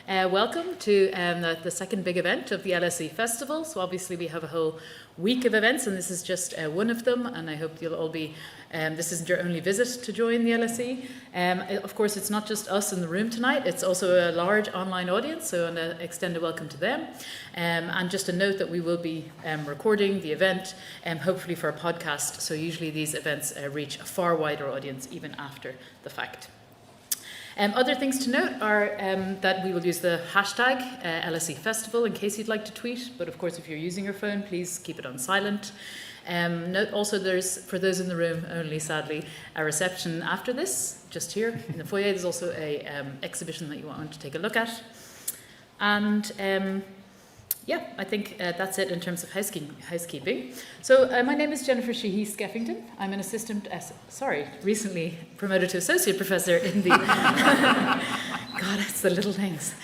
Welcome to the second big event of the LSE Festival. So obviously we have a whole week of events, and this is just one of them, and I hope you'll all be, this isn't your only visit to join the LSE. Of course, it's not just us in the room tonight, it's also a large online audience, so I want to extend a welcome to them. And just a note that we will be recording the event, hopefully for a podcast, so usually these events reach a far wider audience even after the fact. Other things to note are that we will use the hashtag LSE Festival in case you'd like to tweet, but of course if you're using your phone, please keep it on silent. Note also there's, for those in the room only sadly, a reception after this, just here in the foyer. There's also a exhibition that you want to take a look at. And yeah, I think that's it in terms of housekeeping. So my name is Jennifer Sheehy-Skeffington. I'm an recently promoted to associate professor in the, God, it's the little things,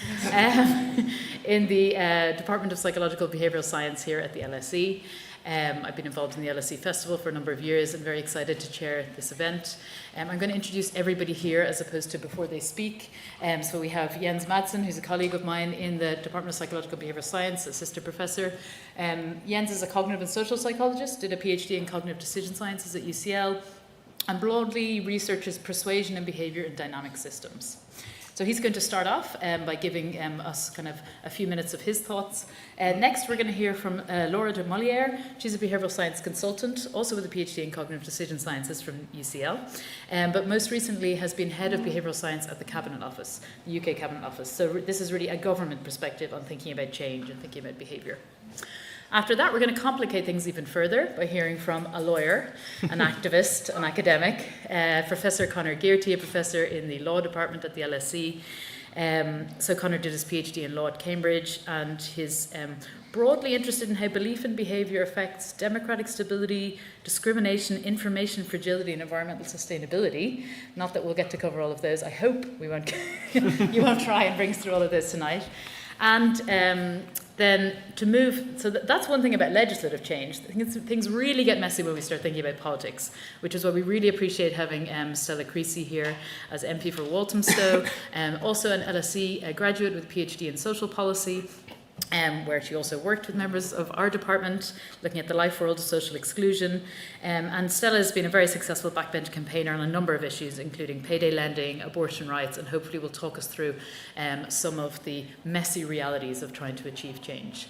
in the Department of Psychological Behavioural Science here at the LSE. I've been involved in the LSE Festival for a number of years and very excited to chair this event. I'm going to introduce everybody here as opposed to before they speak. So we have Jens Madsen, who's a colleague of mine in the Department of Psychological Behavioural Science, assistant professor. Jens is a cognitive and social psychologist, did a PhD in cognitive decision sciences at UCL, and broadly researches persuasion and behaviour in dynamic systems. So he's going to start off by giving us kind of a few minutes of his thoughts. Next, we're going to hear from Laura de Molière. She's a behavioural science consultant, also with a PhD in cognitive decision sciences from UCL, but most recently has been head of behavioural science at the Cabinet Office, the UK Cabinet Office. So this is really a government perspective on thinking about change and thinking about behaviour. After that, we're going to complicate things even further by hearing from a lawyer, an activist, an academic, Professor Conor Gearty, a professor in the law department at the LSE. So Conor did his PhD in law at Cambridge, and he's broadly interested in how belief in behaviour affects democratic stability, discrimination, information fragility, and environmental sustainability. Not that we'll get to cover all of those. I hope we won't. You won't try and bring us through all of those tonight. And then to move, so that's one thing about legislative change. Things really get messy when we start thinking about politics, which is why we really appreciate having Stella Creasy here as MP for Walthamstow, also an LSE graduate with a PhD in social policy, where she also worked with members of our department looking at the life world of social exclusion. And Stella has been a very successful backbench campaigner on a number of issues, including payday lending, abortion rights, and hopefully will talk us through some of the messy realities of trying to achieve change.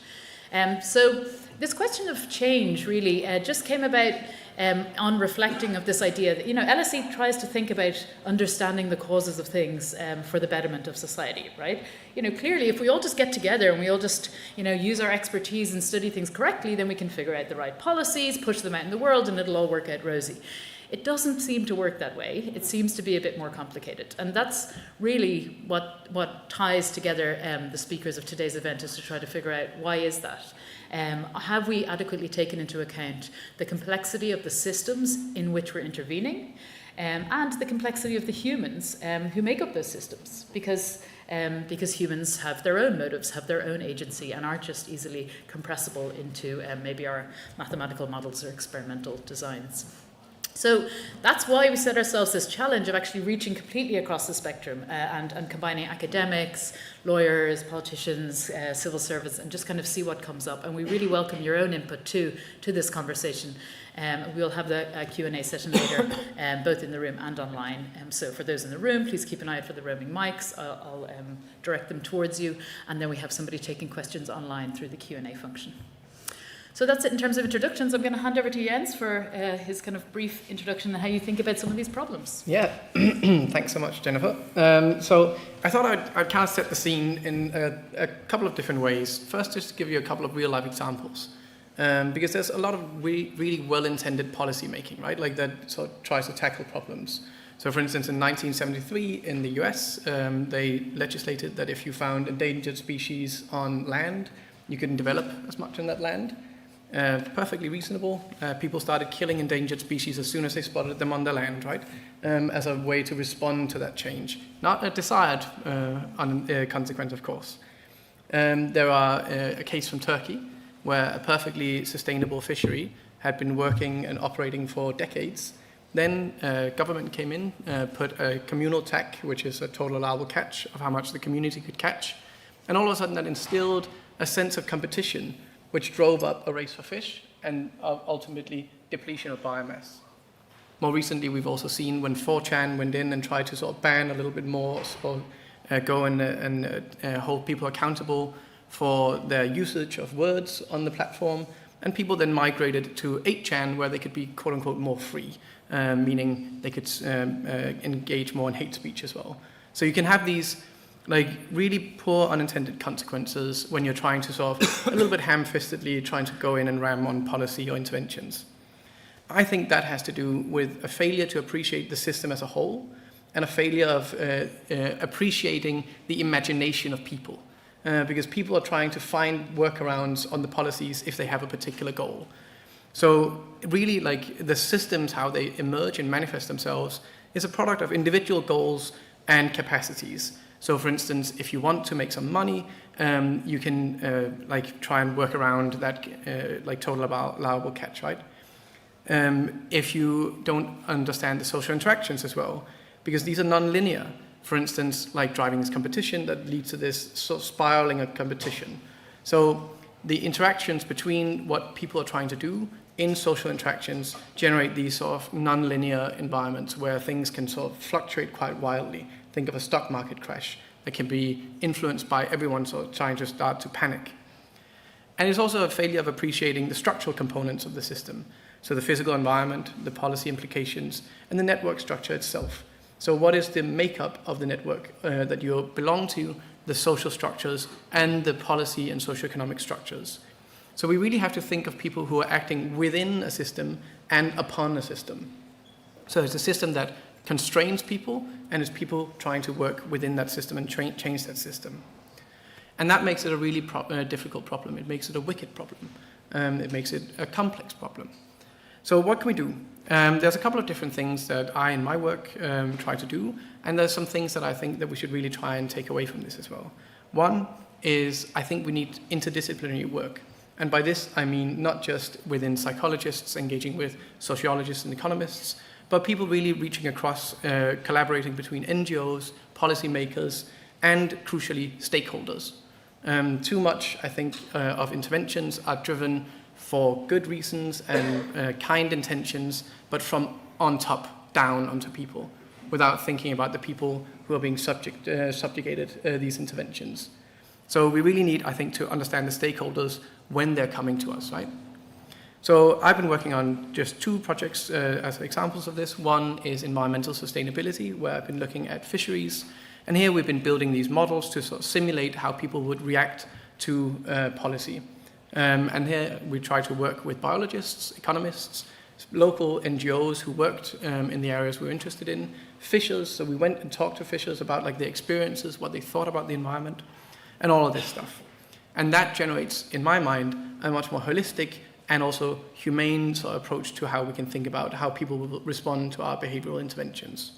So this question of change really just came about on reflecting of this idea that, LSE tries to think about understanding the causes of things for the betterment of society, right? Clearly, if we all just get together and we all just, use our expertise and study things correctly, then we can figure out the right policies, push them out in the world, and it'll all work out rosy. It doesn't seem to work that way. It seems to be a bit more complicated. And that's really what ties together the speakers of today's event, is to try to figure out why is that? Have we adequately taken into account the complexity of the systems in which we're intervening, and the complexity of the humans who make up those systems? Because humans have their own motives, have their own agency, and aren't just easily compressible into maybe our mathematical models or experimental designs. So that's why we set ourselves this challenge of actually reaching completely across the spectrum and combining academics, lawyers, politicians, civil servants, and just kind of see what comes up. And we really welcome your own input to this conversation. We'll have the Q&A session later, both in the room and online. So for those in the room, please keep an eye out for the roaming mics. I'll direct them towards you. And then we have somebody taking questions online through the Q&A function. So that's it in terms of introductions. I'm going to hand over to Jens for his kind of brief introduction and how you think about some of these problems. Yeah, thanks so much, Jennifer. So I thought I'd kind of set the scene in a couple of different ways. First, just to give you a couple of real-life examples. Because there's a lot of really well-intended policy making, right? Like that sort of tries to tackle problems. So for instance, in 1973 in the US, they legislated that if you found endangered species on land, you couldn't develop as much on that land. Perfectly reasonable. People started killing endangered species as soon as they spotted them on the land, right? As a way to respond to that change. Not a desired consequence, of course. There are a case from Turkey where a perfectly sustainable fishery had been working and operating for decades. Then government came in, put a communal TAC, which is a total allowable catch of how much the community could catch. And all of a sudden that instilled a sense of competition, which drove up a race for fish and ultimately depletion of biomass. More recently, we've also seen when 4chan went in and tried to sort of ban a little bit more, or go and hold people accountable for their usage of words on the platform, and people then migrated to 8chan where they could be quote-unquote more free, meaning they could engage more in hate speech as well. So you can have these like really poor unintended consequences when you're trying to sort of a little bit ham-fistedly trying to go in and ram on policy or interventions. I think that has to do with a failure to appreciate the system as a whole and a failure of appreciating the imagination of people. Because people are trying to find workarounds on the policies if they have a particular goal. So really, like, the systems, how they emerge and manifest themselves, is a product of individual goals and capacities. So for instance, if you want to make some money, you can like try and work around that like total allowable catch, right? If you don't understand the social interactions as well, because these are non-linear. For instance, like driving this competition that leads to this sort of spiraling of competition. So the interactions between what people are trying to do in social interactions generate these sort of non-linear environments where things can sort of fluctuate quite wildly. Think of a stock market crash that can be influenced by everyone sort of trying to start to panic. And it's also a failure of appreciating the structural components of the system. So the physical environment, the policy implications, and the network structure itself. So what is the makeup of the network that you belong to, the social structures, and the policy and socioeconomic structures? So we really have to think of people who are acting within a system and upon a system. So it's a system that constrains people, and it's people trying to work within that system and change that system. And that makes it a really difficult problem. It makes it a wicked problem. It makes it a complex problem. So what can we do? There's a couple of different things that I, in my work, try to do, and there's some things that I think that we should really try and take away from this as well. One is, I think we need interdisciplinary work. And by this, I mean not just within psychologists engaging with sociologists and economists, but people really reaching across, collaborating between NGOs, policymakers, and crucially, stakeholders. Too much, I think, of interventions are driven for good reasons and kind intentions, but from on top down onto people, without thinking about the people who are being subjugated these interventions. So we really need, I think, to understand the stakeholders when they're coming to us, right? So I've been working on just two projects as examples of this. One is environmental sustainability, where I've been looking at fisheries. And here we've been building these models to sort of simulate how people would react to policy. And here we try to work with biologists, economists, local NGOs who worked in the areas we were interested in, fishers, so we went and talked to fishers about like their experiences, what they thought about the environment, and all of this stuff. And that generates, in my mind, a much more holistic and also humane sort of approach to how we can think about how people will respond to our behavioral interventions.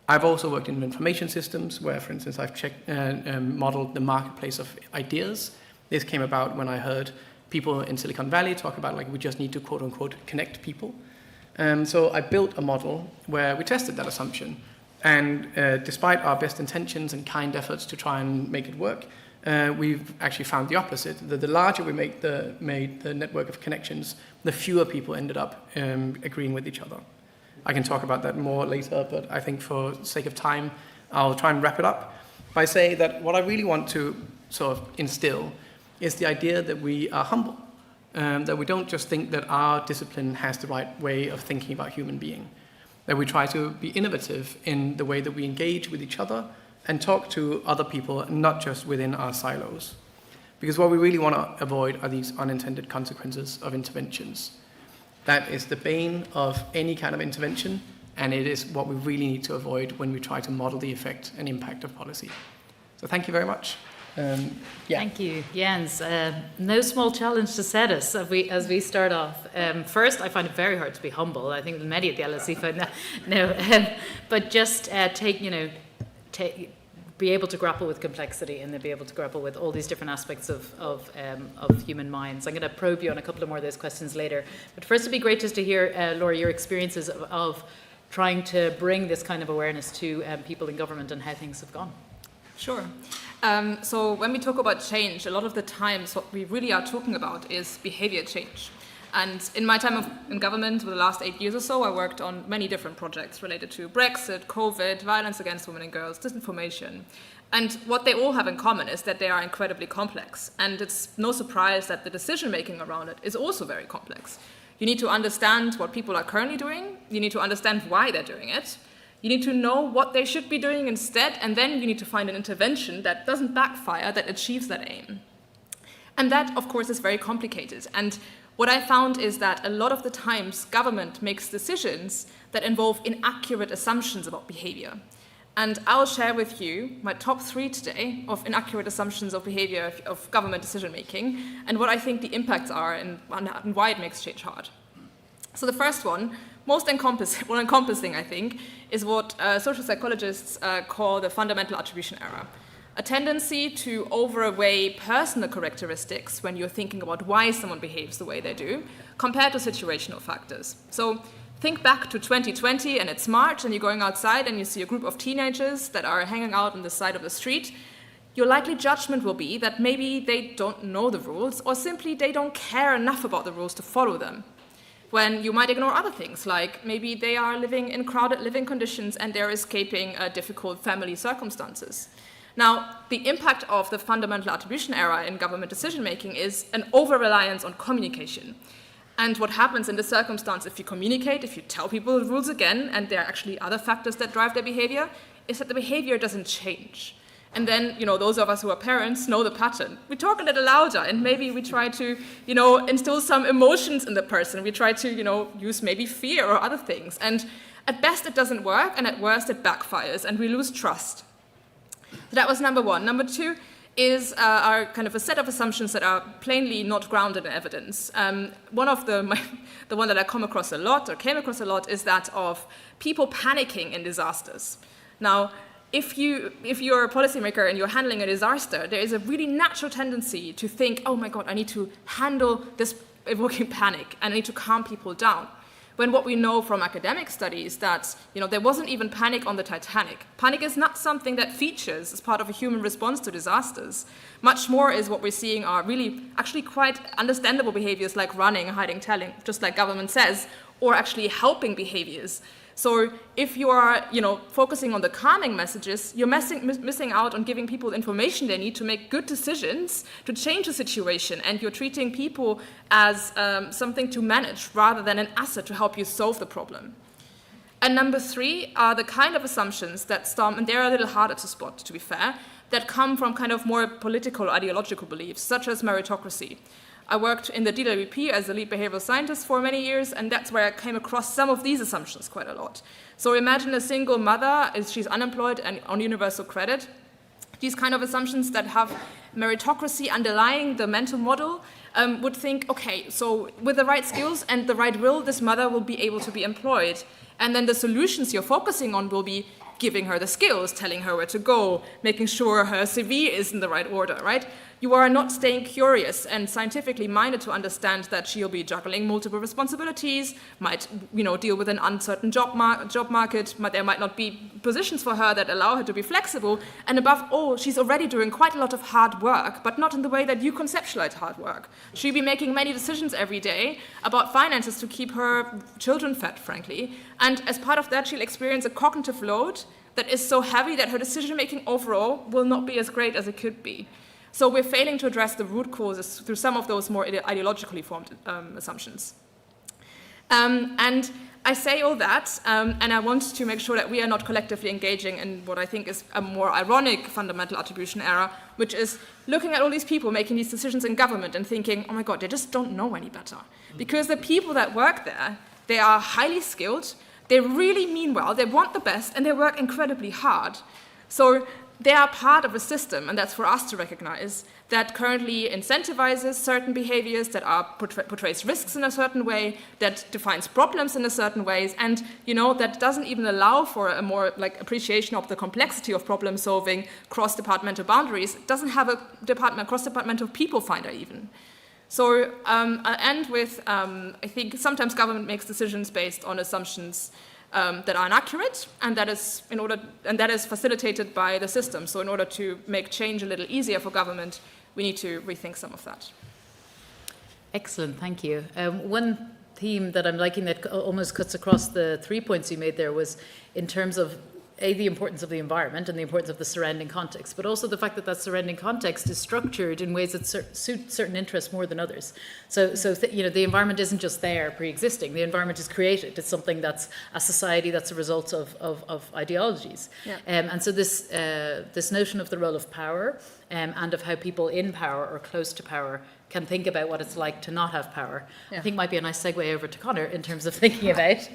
I've also worked in information systems where, for instance, I've modeled the marketplace of ideas. This came about when I heard people in Silicon Valley talk about like we just need to quote unquote connect people. So I built a model where we tested that assumption. And despite our best intentions and kind efforts to try and make it work, we've actually found the opposite. That the larger we made the network of connections, the fewer people ended up agreeing with each other. I can talk about that more later, but I think for sake of time, I'll try and wrap it up by saying that what I really want to sort of instill is the idea that we are humble, that we don't just think that our discipline has the right way of thinking about human being, that we try to be innovative in the way that we engage with each other and talk to other people, not just within our silos. Because what we really want to avoid are these unintended consequences of interventions. That is the bane of any kind of intervention, and it is what we really need to avoid when we try to model the effect and impact of policy. So thank you very much. Thank you, Jens. No small challenge to set us as we start off. First, I find it very hard to be humble. I think many at the LSE find that. But just be able to grapple with complexity and then be able to grapple with all these different aspects of human minds. I'm going to probe you on a couple of more of those questions later. But first, it'd be great just to hear, Laura, your experiences of trying to bring this kind of awareness to people in government and how things have gone. Sure. So when we talk about change, a lot of the times what we really are talking about is behavior change. And in my time in government, for the last 8 years or so, I worked on many different projects related to Brexit, COVID, violence against women and girls, disinformation. And what they all have in common is that they are incredibly complex. And it's no surprise that the decision-making around it is also very complex. You need to understand what people are currently doing. You need to understand why they're doing it. You need to know what they should be doing instead, and then you need to find an intervention that doesn't backfire, that achieves that aim. And that, of course, is very complicated. And what I found is that a lot of the times government makes decisions that involve inaccurate assumptions about behavior. And I'll share with you my top 3 today of inaccurate assumptions of behavior of government decision-making and what I think the impacts are and why it makes change hard. So the first one, most encompassing, I think, is what social psychologists call the fundamental attribution error. A tendency to overweigh personal characteristics when you're thinking about why someone behaves the way they do, compared to situational factors. So think back to 2020 and it's March and you're going outside and you see a group of teenagers that are hanging out on the side of the street. Your likely judgment will be that maybe they don't know the rules or simply they don't care enough about the rules to follow them. When you might ignore other things, like maybe they are living in crowded living conditions and they're escaping difficult family circumstances. Now, the impact of the fundamental attribution error in government decision-making is an over-reliance on communication. And what happens in this circumstance if you communicate, if you tell people the rules again, and there are actually other factors that drive their behavior, is that the behavior doesn't change. And then, those of us who are parents know the pattern. We talk a little louder, and maybe we try to, instill some emotions in the person. We try to, use maybe fear or other things. And at best it doesn't work, and at worst it backfires, and we lose trust. So that was number 1. Number 2 is our kind of a set of assumptions that are plainly not grounded in evidence. One of the one that I came across a lot, is that of people panicking in disasters. Now, if you're a policymaker and you're handling a disaster, there is a really natural tendency to think, oh my God, I need to handle this evoking panic and I need to calm people down. When what we know from academic studies that there wasn't even panic on the Titanic. Panic is not something that features as part of a human response to disasters. Much more is what we're seeing are really actually quite understandable behaviors like running, hiding, telling, just like government says, or actually helping behaviors. So if you are, focusing on the calming messages, you're missing out on giving people the information they need to make good decisions, to change the situation, and you're treating people as something to manage rather than an asset to help you solve the problem. And number 3 are the kind of assumptions that and they're a little harder to spot, to be fair, that come from kind of more political, ideological beliefs, such as meritocracy. I worked in the DWP as a lead behavioral scientist for many years, and that's where I came across some of these assumptions quite a lot. So imagine a single mother, she's unemployed and on universal credit. These kind of assumptions that have meritocracy underlying the mental model would think, okay, so with the right skills and the right will, this mother will be able to be employed. And then the solutions you're focusing on will be giving her the skills, telling her where to go, making sure her CV is in the right order, right? You are not staying curious and scientifically minded to understand that she'll be juggling multiple responsibilities, might deal with an uncertain job market, there might not be positions for her that allow her to be flexible, and above all, she's already doing quite a lot of hard work, but not in the way that you conceptualize hard work. She'll be making many decisions every day about finances to keep her children fed, frankly, and as part of that, she'll experience a cognitive load that is so heavy that her decision-making overall will not be as great as it could be. So we're failing to address the root causes through some of those more ideologically formed assumptions. And I say all that, and I want to make sure that we are not collectively engaging in what I think is a more ironic fundamental attribution error, which is looking at all these people making these decisions in government and thinking, oh my God, they just don't know any better. Because the people that work there, they are highly skilled, they really mean well, they want the best, and they work incredibly hard. So they are part of a system, and that's for us to recognize, that currently incentivizes certain behaviors, that portrays risks in a certain way, that defines problems in a certain ways, and that doesn't even allow for a more appreciation of the complexity of problem solving cross-departmental boundaries. It doesn't have a cross-departmental people finder even. So I'll end with, I think sometimes government makes decisions based on assumptions that are inaccurate, and that is facilitated by the system. So in order to make change a little easier for government, we need to rethink some of that. Excellent, thank you. One theme that I'm liking that almost cuts across the 3 points you made there was in terms of the importance of the environment and the importance of the surrounding context, but also the fact that that surrounding context is structured in ways that suit certain interests more than others. So the environment isn't just there pre-existing. The environment is created. It's something that's a society that's a result of ideologies. Yeah. And so this notion of the role of power and of how people in power or close to power can think about what it's like to not have power, I think might be a nice segue over to Conor in terms of thinking about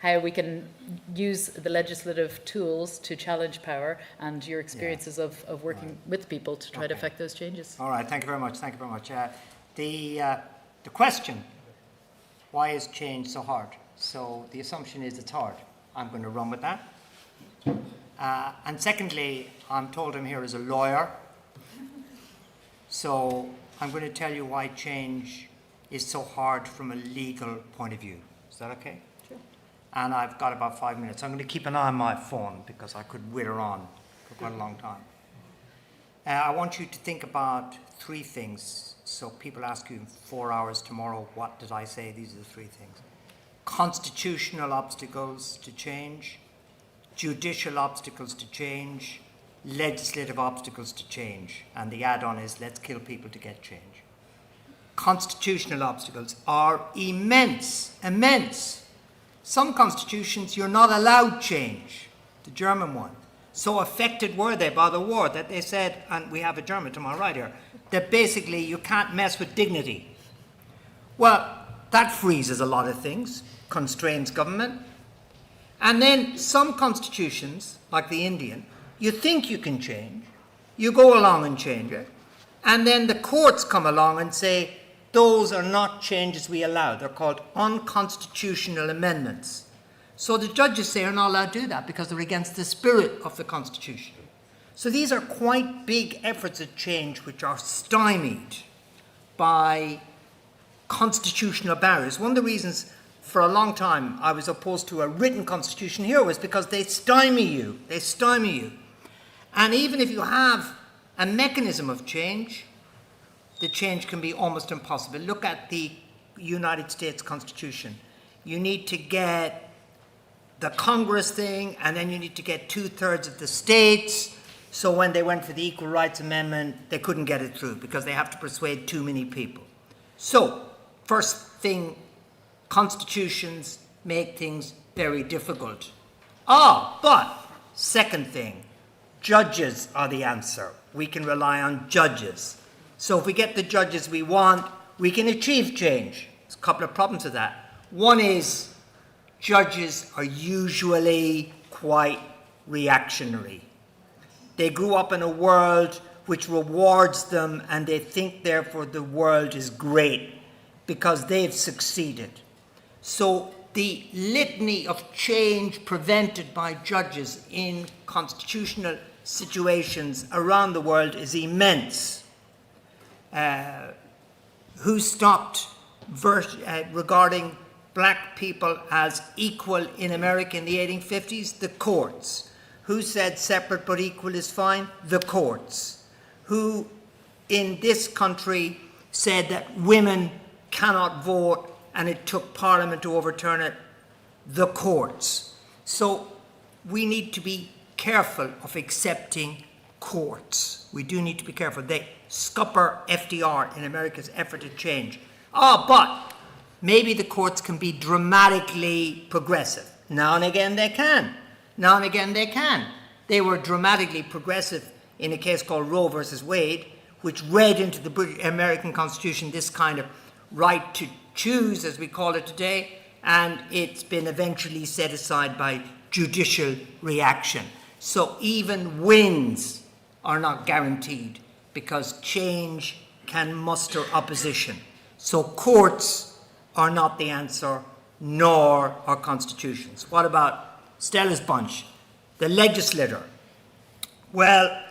how we can use the legislative tools to challenge power and your experiences of working with people to try to affect those changes. All right, thank you very much. Thank you very much. The question, why is change so hard? So the assumption is it's hard. I'm going to run with that. And secondly, I'm told I'm here as a lawyer. So I'm going to tell you why change is so hard from a legal point of view. Is that okay? And I've got about 5 minutes. I'm going to keep an eye on my phone because I could wither on for quite a long time. I want you to think about 3 things. So people ask you in 4 hours tomorrow, what did I say? These are the 3 things. Constitutional obstacles to change, judicial obstacles to change, legislative obstacles to change. And the add-on is, let's kill people to get change. Constitutional obstacles are immense, immense. Some constitutions, you're not allowed change. The German one. So affected were they by the war that they said, and we have a German to my right here, that basically you can't mess with dignity. Well, that freezes a lot of things, constrains government. And then some constitutions, like the Indian, you think you can change, you go along and change it, and then the courts come along and say, those are not changes we allow. They're called unconstitutional amendments. So the judges say are not allowed to do that because they're against the spirit of the Constitution. So these are quite big efforts at change which are stymied by constitutional barriers. One of the reasons for a long time I was opposed to a written constitution here was because they stymie you. They stymie you. And even if you have a mechanism of change, the change can be almost impossible. Look at the United States Constitution. You need to get the Congress thing, and then you need to get 2/3 of the states. So when they went for the Equal Rights Amendment, they couldn't get it through because they have to persuade too many people. So, first thing, constitutions make things very difficult. But second thing, judges are the answer. We can rely on judges. So if we get the judges we want, we can achieve change. There's a couple of problems with that. One is judges are usually quite reactionary. They grew up in a world which rewards them, and they think therefore the world is great because they've succeeded. So the litany of change prevented by judges in constitutional situations around the world is immense. Who stopped regarding black people as equal in America in the 1850s? The courts. Who said separate but equal is fine? The courts. Who in this country said that women cannot vote and it took Parliament to overturn it? The courts. So we need to be careful of accepting courts. We do need to be careful. They scupper FDR in America's effort to change. But maybe the courts can be dramatically progressive. Now and again they can. Now and again they can. They were dramatically progressive in a case called Roe versus Wade, which read into the American Constitution this kind of right to choose, as we call it today, and it's been eventually set aside by judicial reaction. So even wins are not guaranteed because change can muster opposition. So courts are not the answer, nor are constitutions. What about Stella's bunch, the legislator? Well,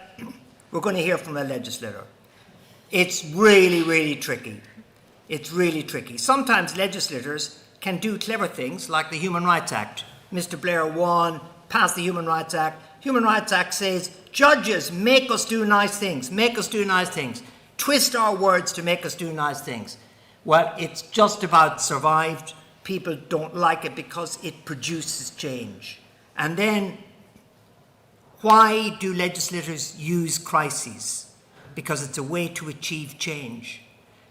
we're going to hear from a legislator. It's really, really tricky. It's really tricky. Sometimes legislators can do clever things like the Human Rights Act. Mr. Blair won, passed the Human Rights Act. Human Rights Act says, judges, make us do nice things, make us do nice things. Twist our words to make us do nice things. Well, it's just about survived. People don't like it because it produces change. And then, why do legislators use crises? Because it's a way to achieve change.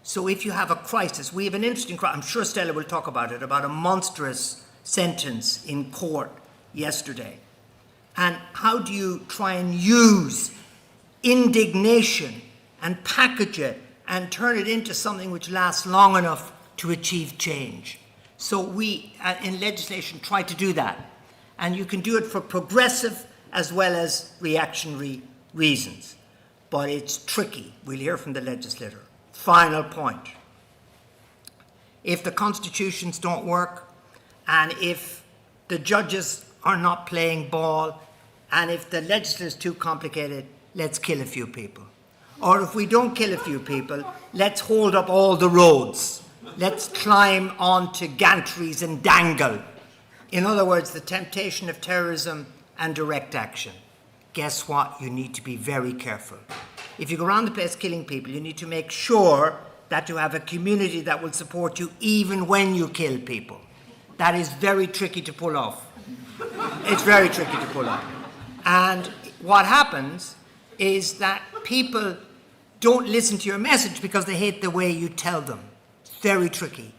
So if you have a crisis, we have an interesting crisis, I'm sure Stella will talk about it, about a monstrous sentence in court yesterday. And how do you try and use indignation and package it and turn it into something which lasts long enough to achieve change? So we, in legislation, try to do that. And you can do it for progressive as well as reactionary reasons. But it's tricky. We'll hear from the legislator. Final point. If the constitutions don't work, and if the judges are not playing ball, and if the legislature is too complicated, let's kill a few people. Or if we don't kill a few people, let's hold up all the roads. Let's climb onto gantries and dangle. In other words, the temptation of terrorism and direct action. Guess what? You need to be very careful. If you go around the place killing people, you need to make sure that you have a community that will support you even when you kill people. That is very tricky to pull off. It's very tricky to pull off. And what happens is that people don't listen to your message because they hate the way you tell them. It's very tricky.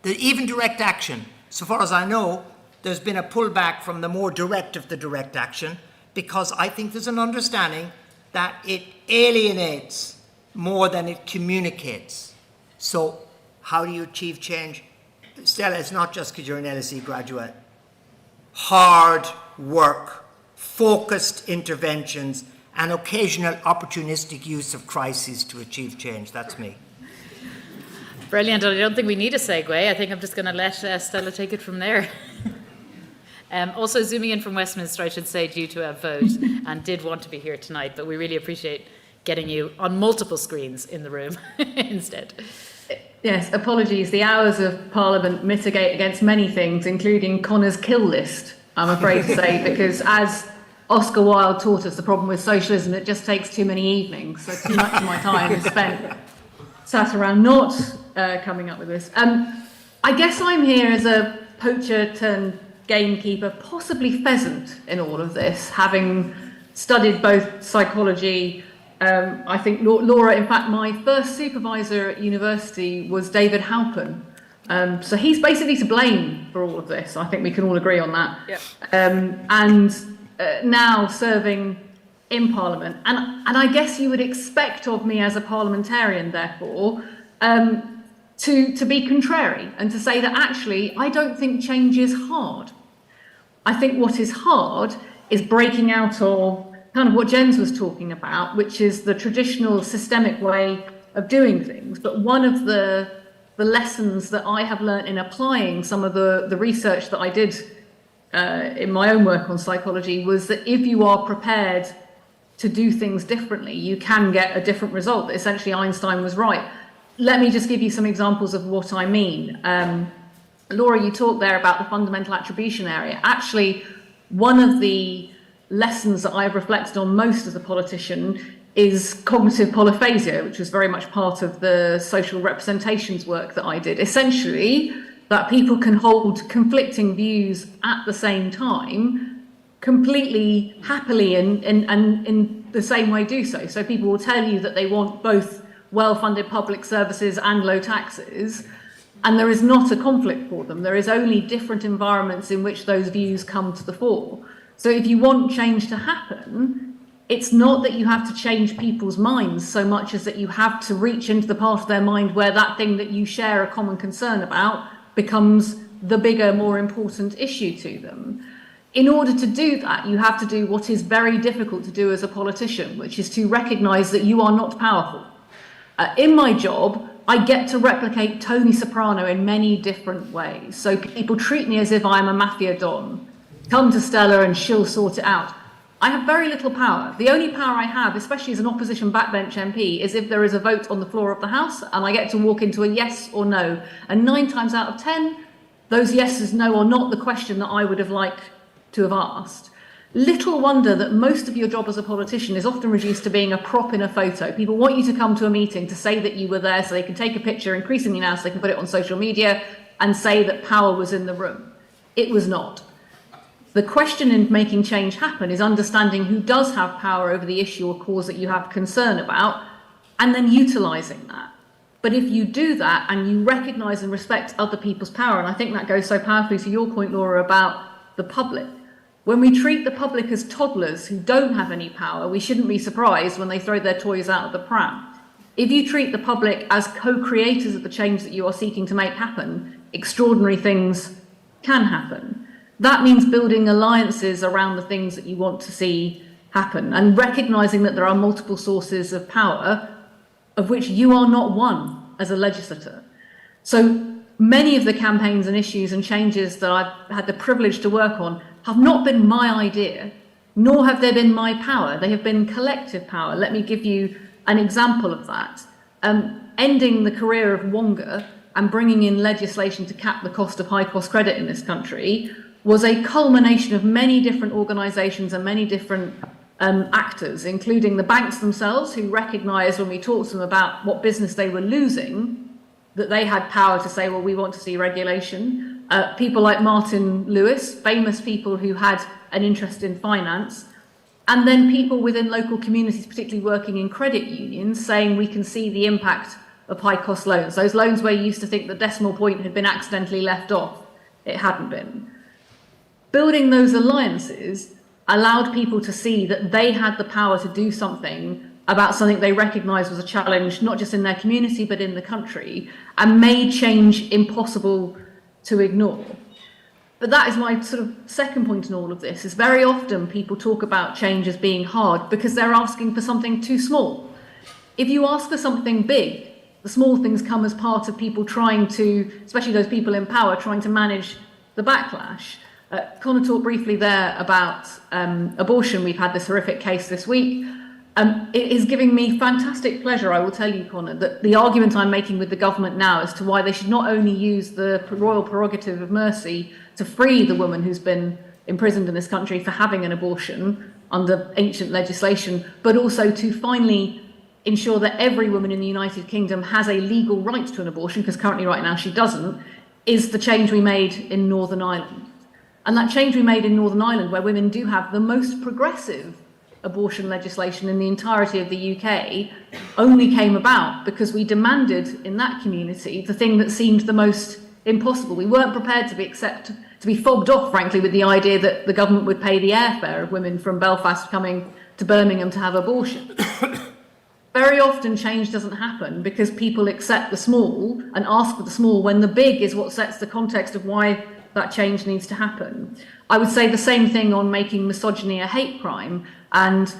Even direct action, so far as I know, there's been a pullback from the more direct of the direct action because I think there's an understanding that it alienates more than it communicates. So how do you achieve change? Stella, it's not just because you're an LSE graduate. Hard work, focused interventions, and occasional opportunistic use of crises to achieve change. That's me. Brilliant. I don't think we need a segue. I think I'm just going to let Stella take it from there. Also, zooming in from Westminster, I should say, due to a vote, and did want to be here tonight, but we really appreciate getting you on multiple screens in the room instead. Yes, apologies. The hours of Parliament mitigate against many things, including Conor's kill list, I'm afraid to say, because as Oscar Wilde taught us, the problem with socialism, it just takes too many evenings, so too much of my time is spent sat around not coming up with this. I guess I'm here as a poacher turned gamekeeper, possibly pheasant in all of this, having studied both psychology. I think Laura, in fact, my first supervisor at university was David Halpin. So he's basically to blame for all of this. I think we can all agree on that. Yep. And now serving in Parliament. And I guess you would expect of me as a parliamentarian, therefore, to be contrary and to say that actually I don't think change is hard. I think what is hard is breaking out of kind of what Jens was talking about, which is the traditional systemic way of doing things. But one of the lessons that I have learned in applying some of the research that I did in my own work on psychology was that if you are prepared to do things differently, you can get a different result. Essentially, Einstein was right. Let me just give you some examples of what I mean. Laura, you talked there about the fundamental attribution area. Actually, one of the lessons that I've reflected on most as a politician is cognitive polyphasia, which was very much part of the social representations work that I did. Essentially, that people can hold conflicting views at the same time, completely happily and in the same way do so. So people will tell you that they want both well-funded public services and low taxes, and there is not a conflict for them. There is only different environments in which those views come to the fore. So if you want change to happen, it's not that you have to change people's minds so much as that you have to reach into the part of their mind where that thing that you share a common concern about becomes the bigger, more important issue to them. In order to do that, you have to do what is very difficult to do as a politician, which is to recognise that you are not powerful. In my job, I get to replicate Tony Soprano in many different ways. So people treat me as if I'm a mafia don. Come to Stella and she'll sort it out. I have very little power. The only power I have, especially as an opposition backbench MP, is if there is a vote on the floor of the House and I get to walk into a yes or no. And 9 times out of 10, those yeses, no or not the question that I would have liked to have asked. Little wonder that most of your job as a politician is often reduced to being a prop in a photo. People want you to come to a meeting to say that you were there so they can take a picture, increasingly now so they can put it on social media and say that power was in the room. It was not. The question in making change happen is understanding who does have power over the issue or cause that you have concern about, and then utilising that. But if you do that and you recognise and respect other people's power, and I think that goes so powerfully to your point, Laura, about the public. When we treat the public as toddlers who don't have any power, we shouldn't be surprised when they throw their toys out of the pram. If you treat the public as co-creators of the change that you are seeking to make happen, extraordinary things can happen. That means building alliances around the things that you want to see happen and recognising that there are multiple sources of power of which you are not one as a legislator. So many of the campaigns and issues and changes that I've had the privilege to work on have not been my idea, nor have they been my power. They have been collective power. Let me give you an example of that. Ending the career of Wonga and bringing in legislation to cap the cost of high-cost credit in this country was a culmination of many different organisations and many different actors, including the banks themselves, who recognised when we talked to them about what business they were losing, that they had power to say, well, we want to see regulation. People like Martin Lewis, famous people who had an interest in finance, and then people within local communities, particularly working in credit unions, saying we can see the impact of high-cost loans. Those loans where you used to think the decimal point had been accidentally left off. It hadn't been. Building those alliances allowed people to see that they had the power to do something about something they recognised was a challenge, not just in their community, but in the country, and made change impossible to ignore. But that is my sort of second point in all of this, is very often people talk about change as being hard because they're asking for something too small. If you ask for something big, the small things come as part of people trying to, especially those people in power, trying to manage the backlash. Conor talked briefly there about abortion. We've had this horrific case this week. It is giving me fantastic pleasure, I will tell you, Conor, that the argument I'm making with the government now as to why they should not only use the royal prerogative of mercy to free the woman who's been imprisoned in this country for having an abortion under ancient legislation, but also to finally ensure that every woman in the United Kingdom has a legal right to an abortion, because currently right now she doesn't, is the change we made in Northern Ireland. And that change we made in Northern Ireland, where women do have the most progressive abortion legislation in the entirety of the UK, only came about because we demanded in that community the thing that seemed the most impossible. We weren't prepared to be fobbed off, frankly, with the idea that the government would pay the airfare of women from Belfast coming to Birmingham to have abortion. Very often change doesn't happen because people accept the small and ask for the small when the big is what sets the context of why that change needs to happen. I would say the same thing on making misogyny a hate crime. And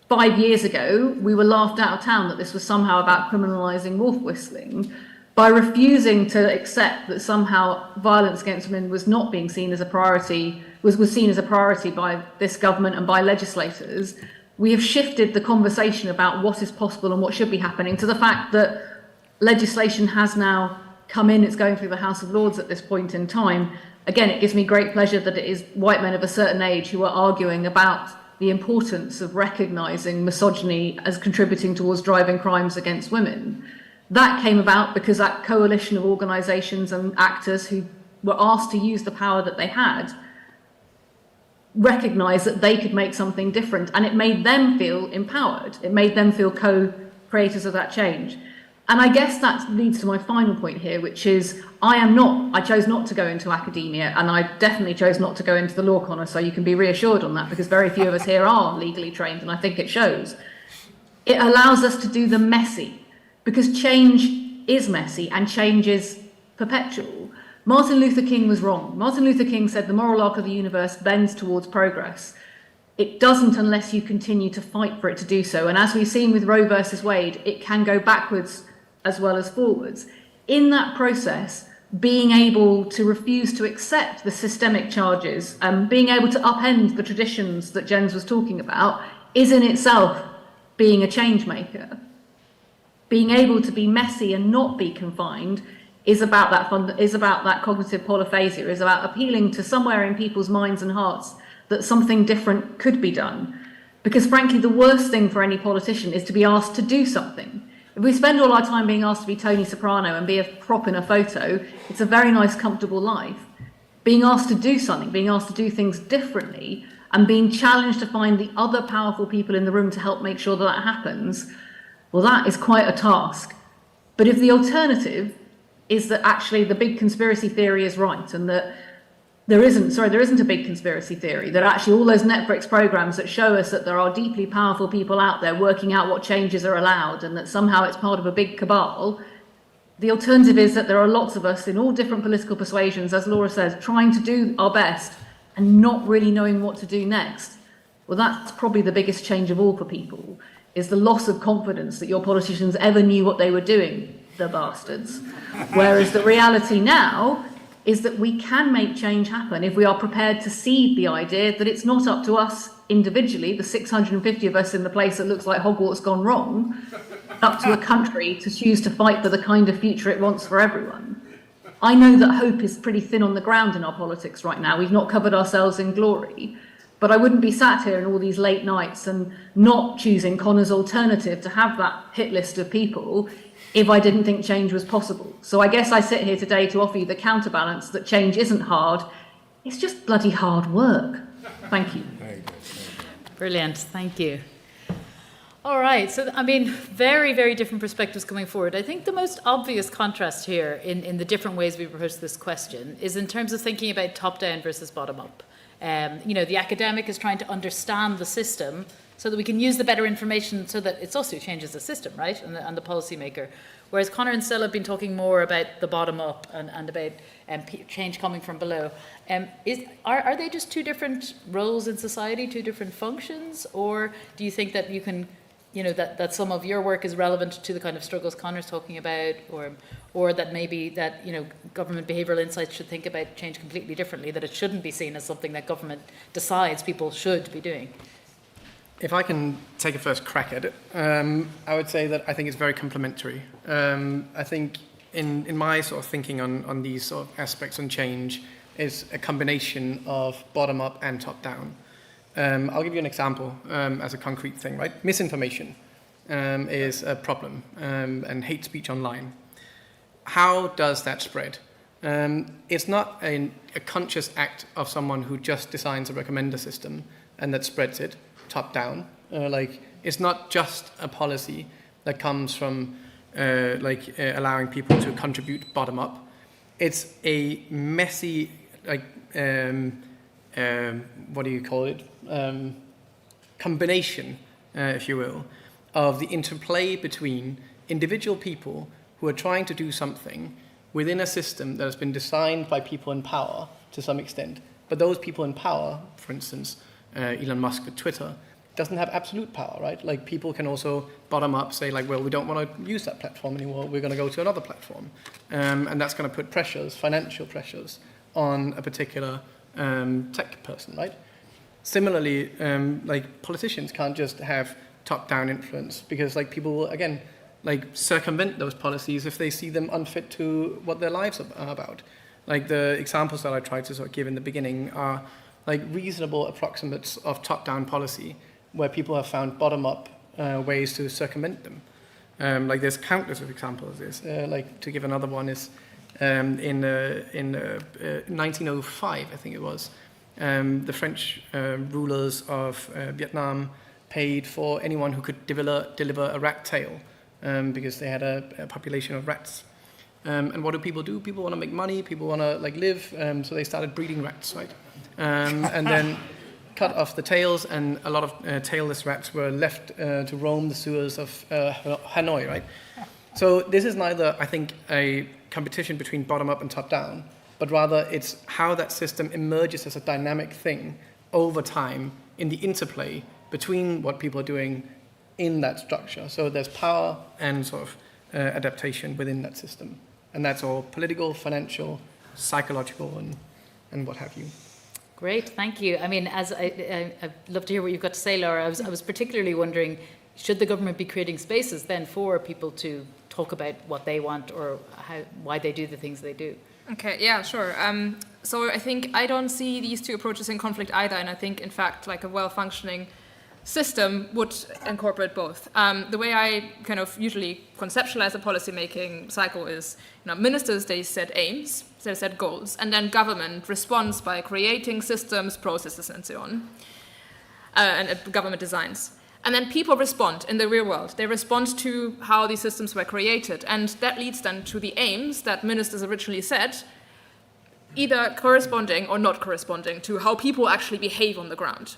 5 years ago, we were laughed out of town that this was somehow about criminalising wolf whistling. By refusing to accept that somehow violence against women was not being seen as a priority, was seen as a priority by this government and by legislators, we have shifted the conversation about what is possible and what should be happening to the fact that legislation has now come in, it's going through the House of Lords at this point in time. Again, it gives me great pleasure that it is white men of a certain age who are arguing about the importance of recognising misogyny as contributing towards driving crimes against women. That came about because that coalition of organisations and actors who were asked to use the power that they had recognised that they could make something different, and it made them feel empowered. It made them feel co-creators of that change. And I guess that leads to my final point here, which is I chose not to go into academia, and I definitely chose not to go into the law, Conor, so you can be reassured on that, because very few of us here are legally trained, and I think it shows. It allows us to do the messy, because change is messy and change is perpetual. Martin Luther King was wrong. Martin Luther King said the moral arc of the universe bends towards progress. It doesn't unless you continue to fight for it to do so. And as we've seen with Roe versus Wade, it can go backwards as well as forwards. In that process, being able to refuse to accept the systemic charges, being able to upend the traditions that Jens was talking about, is in itself being a change maker. Being able to be messy and not be confined is about that cognitive polyphasia, is about appealing to somewhere in people's minds and hearts that something different could be done. Because frankly, the worst thing for any politician is to be asked to do something. If we spend all our time being asked to be Tony Soprano and be a prop in a photo, it's a very nice, comfortable life. Being asked to do something, being asked to do things differently, and being challenged to find the other powerful people in the room to help make sure that happens, well, that is quite a task. But if the alternative is that actually the big conspiracy theory is right, and that there isn't a big conspiracy theory, that actually all those Netflix programs that show us that there are deeply powerful people out there working out what changes are allowed, and that somehow it's part of a big cabal, the alternative is that there are lots of us in all different political persuasions, as Laura says, trying to do our best and not really knowing what to do next. Well, that's probably the biggest change of all for people, is the loss of confidence that your politicians ever knew what they were doing, the bastards. Whereas the reality now is that we can make change happen if we are prepared to seed the idea that it's not up to us individually, the 650 of us in the place that looks like Hogwarts gone wrong, up to a country to choose to fight for the kind of future it wants for everyone. I know that hope is pretty thin on the ground in our politics right now. We've not covered ourselves in glory. But I wouldn't be sat here in all these late nights and not choosing Conor's alternative to have that hit list of people if I didn't think change was possible. So I guess I sit here today to offer you the counterbalance that change isn't hard, it's just bloody hard work. Thank you. Very good. Brilliant, thank you. All right, so I mean, very, very different perspectives coming forward. I think the most obvious contrast here in the different ways we approach this question is in terms of thinking about top-down versus bottom-up. The academic is trying to understand the system so that we can use the better information so that it also changes the system, right, and the policymaker. Whereas Conor and Stella have been talking more about the bottom up and about change coming from below. Are they just two different roles in society, two different functions, or do you think that you can, that some of your work is relevant to the kind of struggles Conor's talking about, or that maybe that government behavioural insights should think about change completely differently, that it shouldn't be seen as something that government decides people should be doing? If I can take a first crack at it, I would say that I think it's very complementary. I think in my sort of thinking on these sort of aspects on change is a combination of bottom up and top down. I'll give you an example as a concrete thing, right? Misinformation is a problem, and hate speech online. How does that spread? It's not a conscious act of someone who just designs a recommender system and that spreads it top down. It's not just a policy that comes from allowing people to contribute bottom up. It's a messy, what do you call it? Combination, if you will, of the interplay between individual people who are trying to do something within a system that has been designed by people in power to some extent. But those people in power, for instance, Elon Musk with Twitter, doesn't have absolute power, right? Like, people can also bottom up say, like, well, we don't want to use that platform anymore, we're going to go to another platform. And that's going to put pressures, financial pressures, on a particular tech person, right? Similarly, politicians can't just have top-down influence because, people will, again, circumvent those policies if they see them unfit to what their lives are about. The examples that I tried to sort of give in the beginning are reasonable approximates of top-down policy where people have found bottom-up ways to circumvent them. There's countless of examples of this. To give another one is in 1905, I think it was, the French rulers of Vietnam paid for anyone who could deliver a rat tail because they had a population of rats. And what do? People want to make money, people want to live, so they started breeding rats, right? And then cut off the tails, and a lot of tailless rats were left to roam the sewers of Hanoi, right? So this is neither, I think, a competition between bottom-up and top-down, but rather it's how that system emerges as a dynamic thing over time in the interplay between what people are doing in that structure. So there's power and sort of adaptation within that system. And that's all political, financial, psychological, and what have you. Great, thank you. I mean, I'd love to hear what you've got to say, Laura. I was particularly wondering, should the government be creating spaces then for people to talk about what they want or why they do the things they do. Okay, yeah, sure. So I think I don't see these two approaches in conflict either, and I think, in fact, like a well-functioning system would incorporate both. The way I kind of usually conceptualize a policy-making cycle is, ministers, they set aims, they set goals, and then government responds by creating systems, processes, and so on, and government designs. And then people respond in the real world. They respond to how these systems were created, and that leads then to the aims that ministers originally set, either corresponding or not corresponding to how people actually behave on the ground.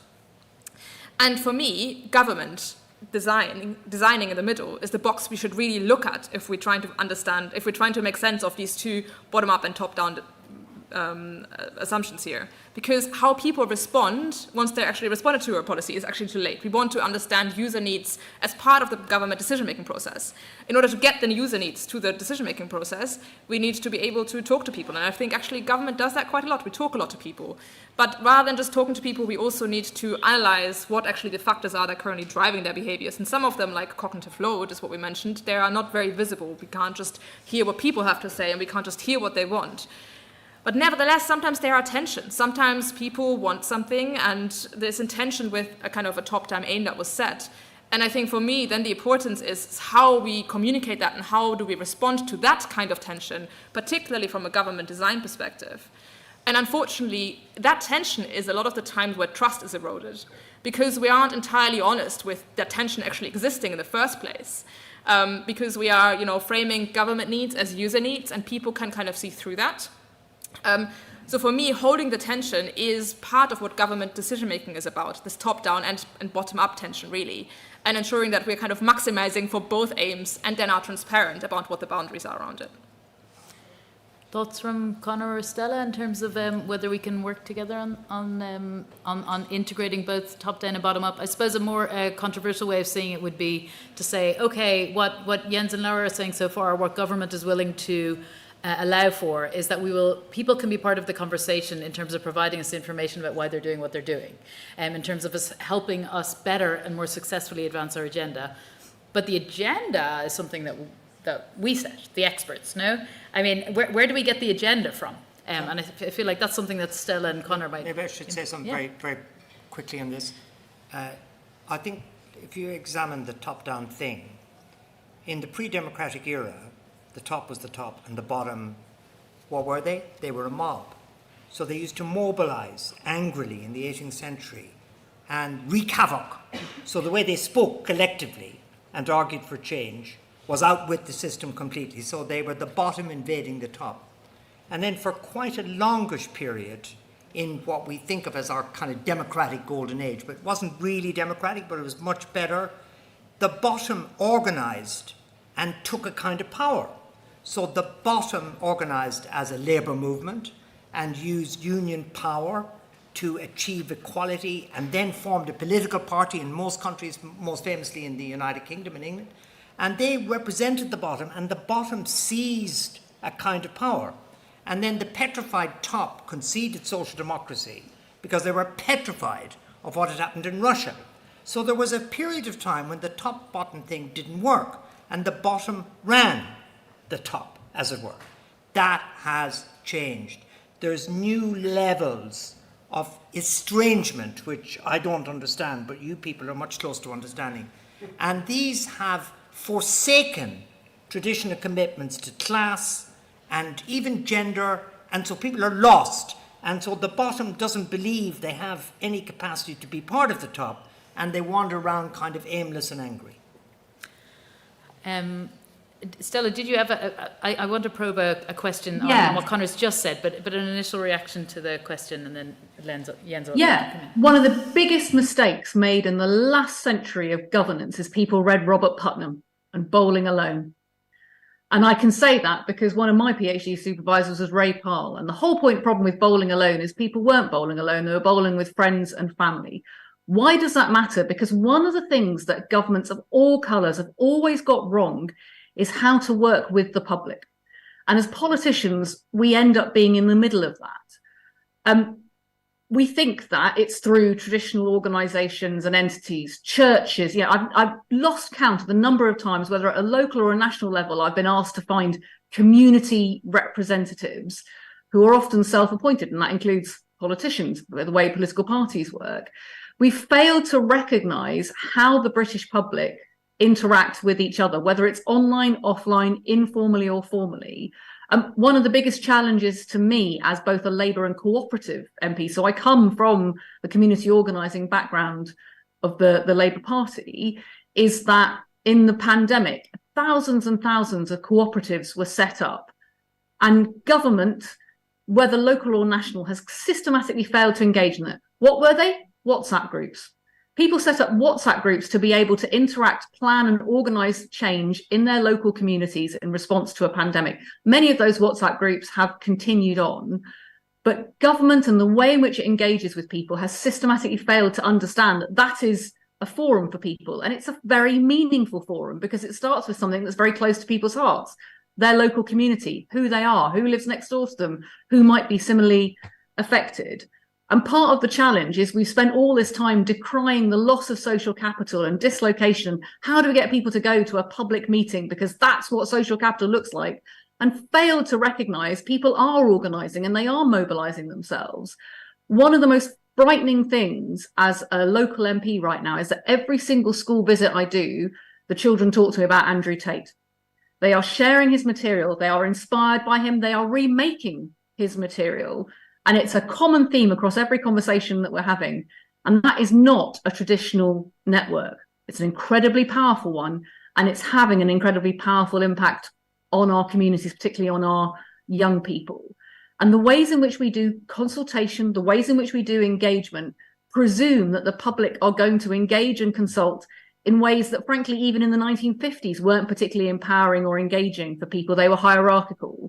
And for me, government designing in the middle is the box we should really look at if we're trying to understand, if we're trying to make sense of these two bottom-up and top-down assumptions here. Because how people respond once they're actually responded to a policy is actually too late. We want to understand user needs as part of the government decision-making process. In order to get the user needs to the decision-making process, we need to be able to talk to people. And I think actually government does that quite a lot. We talk a lot to people. But rather than just talking to people, we also need to analyze what actually the factors are that are currently driving their behaviors. And some of them, like cognitive load, is what we mentioned, they are not very visible. We can't just hear what people have to say, and we can't just hear what they want. But nevertheless, sometimes there are tensions. Sometimes people want something, and there's intention with a kind of a top-down aim that was set. And I think for me, then the importance is how we communicate that and how do we respond to that kind of tension, particularly from a government design perspective. And unfortunately, that tension is a lot of the times where trust is eroded, because we aren't entirely honest with that tension actually existing in the first place. Because we are, framing government needs as user needs, and people can kind of see through that. So for me, holding the tension is part of what government decision-making is about, this top-down and bottom-up tension, really, and ensuring that we're kind of maximizing for both aims and then are transparent about what the boundaries are around it. Thoughts from Conor or Stella in terms of whether we can work together on integrating both top-down and bottom-up? I suppose a more controversial way of seeing it would be to say, okay, what Jens and Laura are saying so far, what government is willing to allow for is that people can be part of the conversation in terms of providing us information about why they're doing what they're doing, in terms of us helping us better and more successfully advance our agenda. But the agenda is something that we set, the experts, no? I mean, where do we get the agenda from? And I feel like that's something that Stella and Conor might... Maybe I should say something very, very quickly on this. I think if you examine the top-down thing, in the pre-democratic era, the top was the top and the bottom, what were they? They were a mob. So they used to mobilize angrily in the 18th century and wreak havoc. So the way they spoke collectively and argued for change was outwit the system completely. So they were the bottom invading the top. And then for quite a longish period in what we think of as our kind of democratic golden age, but it wasn't really democratic, but it was much better, the bottom organized and took a kind of power. So the bottom organized as a labor movement and used union power to achieve equality, and then formed a political party in most countries, most famously in the United Kingdom and England. And they represented the bottom, and the bottom seized a kind of power. And then the petrified top conceded social democracy because they were petrified of what had happened in Russia. So there was a period of time when the top-bottom thing didn't work, and the bottom ran the top, as it were. That has changed. There's new levels of estrangement, which I don't understand, but you people are much closer to understanding. And these have forsaken traditional commitments to class and even gender, and so people are lost. And so the bottom doesn't believe they have any capacity to be part of the top, and they wander around kind of aimless and angry. Stella, did you have I want to probe a question on what Conor's just said, but an initial reaction to the question, and then Jens. One of the biggest mistakes made in the last century of governance is people read Robert Putnam and Bowling Alone. And I can say that because one of my PhD supervisors was Ray Parle. And the whole problem with Bowling Alone is people weren't bowling alone, they were bowling with friends and family. Why does that matter? Because one of the things that governments of all colours have always got wrong is how to work with the public. And as politicians, we end up being in the middle of that. we think that it's through traditional organisations and entities, churches. I've lost count of the number of times, whether at a local or a national level, I've been asked to find community representatives who are often self-appointed, and that includes politicians, the way political parties work. We've failed to recognise how the British public interact with each other, whether it's online, offline, informally or formally. One of the biggest challenges to me as both a Labour and cooperative MP, so I come from the community organising background of the Labour Party, is that in the pandemic, thousands and thousands of cooperatives were set up, and government, whether local or national, has systematically failed to engage in it. What were they? WhatsApp groups. People set up WhatsApp groups to be able to interact, plan and organise change in their local communities in response to a pandemic. Many of those WhatsApp groups have continued on, but government and the way in which it engages with people has systematically failed to understand that that is a forum for people. And it's a very meaningful forum because it starts with something that's very close to people's hearts, their local community, who they are, who lives next door to them, who might be similarly affected. And part of the challenge is we've spent all this time decrying the loss of social capital and dislocation. How do we get people to go to a public meeting? Because that's what social capital looks like. And failed to recognise people are organising and they are mobilising themselves. One of the most frightening things as a local MP right now is that every single school visit I do, the children talk to me about Andrew Tate. They are sharing his material. They are inspired by him. They are remaking his material. And it's a common theme across every conversation that we're having. And that is not a traditional network. It's an incredibly powerful one. And it's having an incredibly powerful impact on our communities, particularly on our young people. And the ways in which we do consultation, the ways in which we do engagement, presume that the public are going to engage and consult in ways that, frankly, even in the 1950s weren't particularly empowering or engaging for people. They were hierarchical.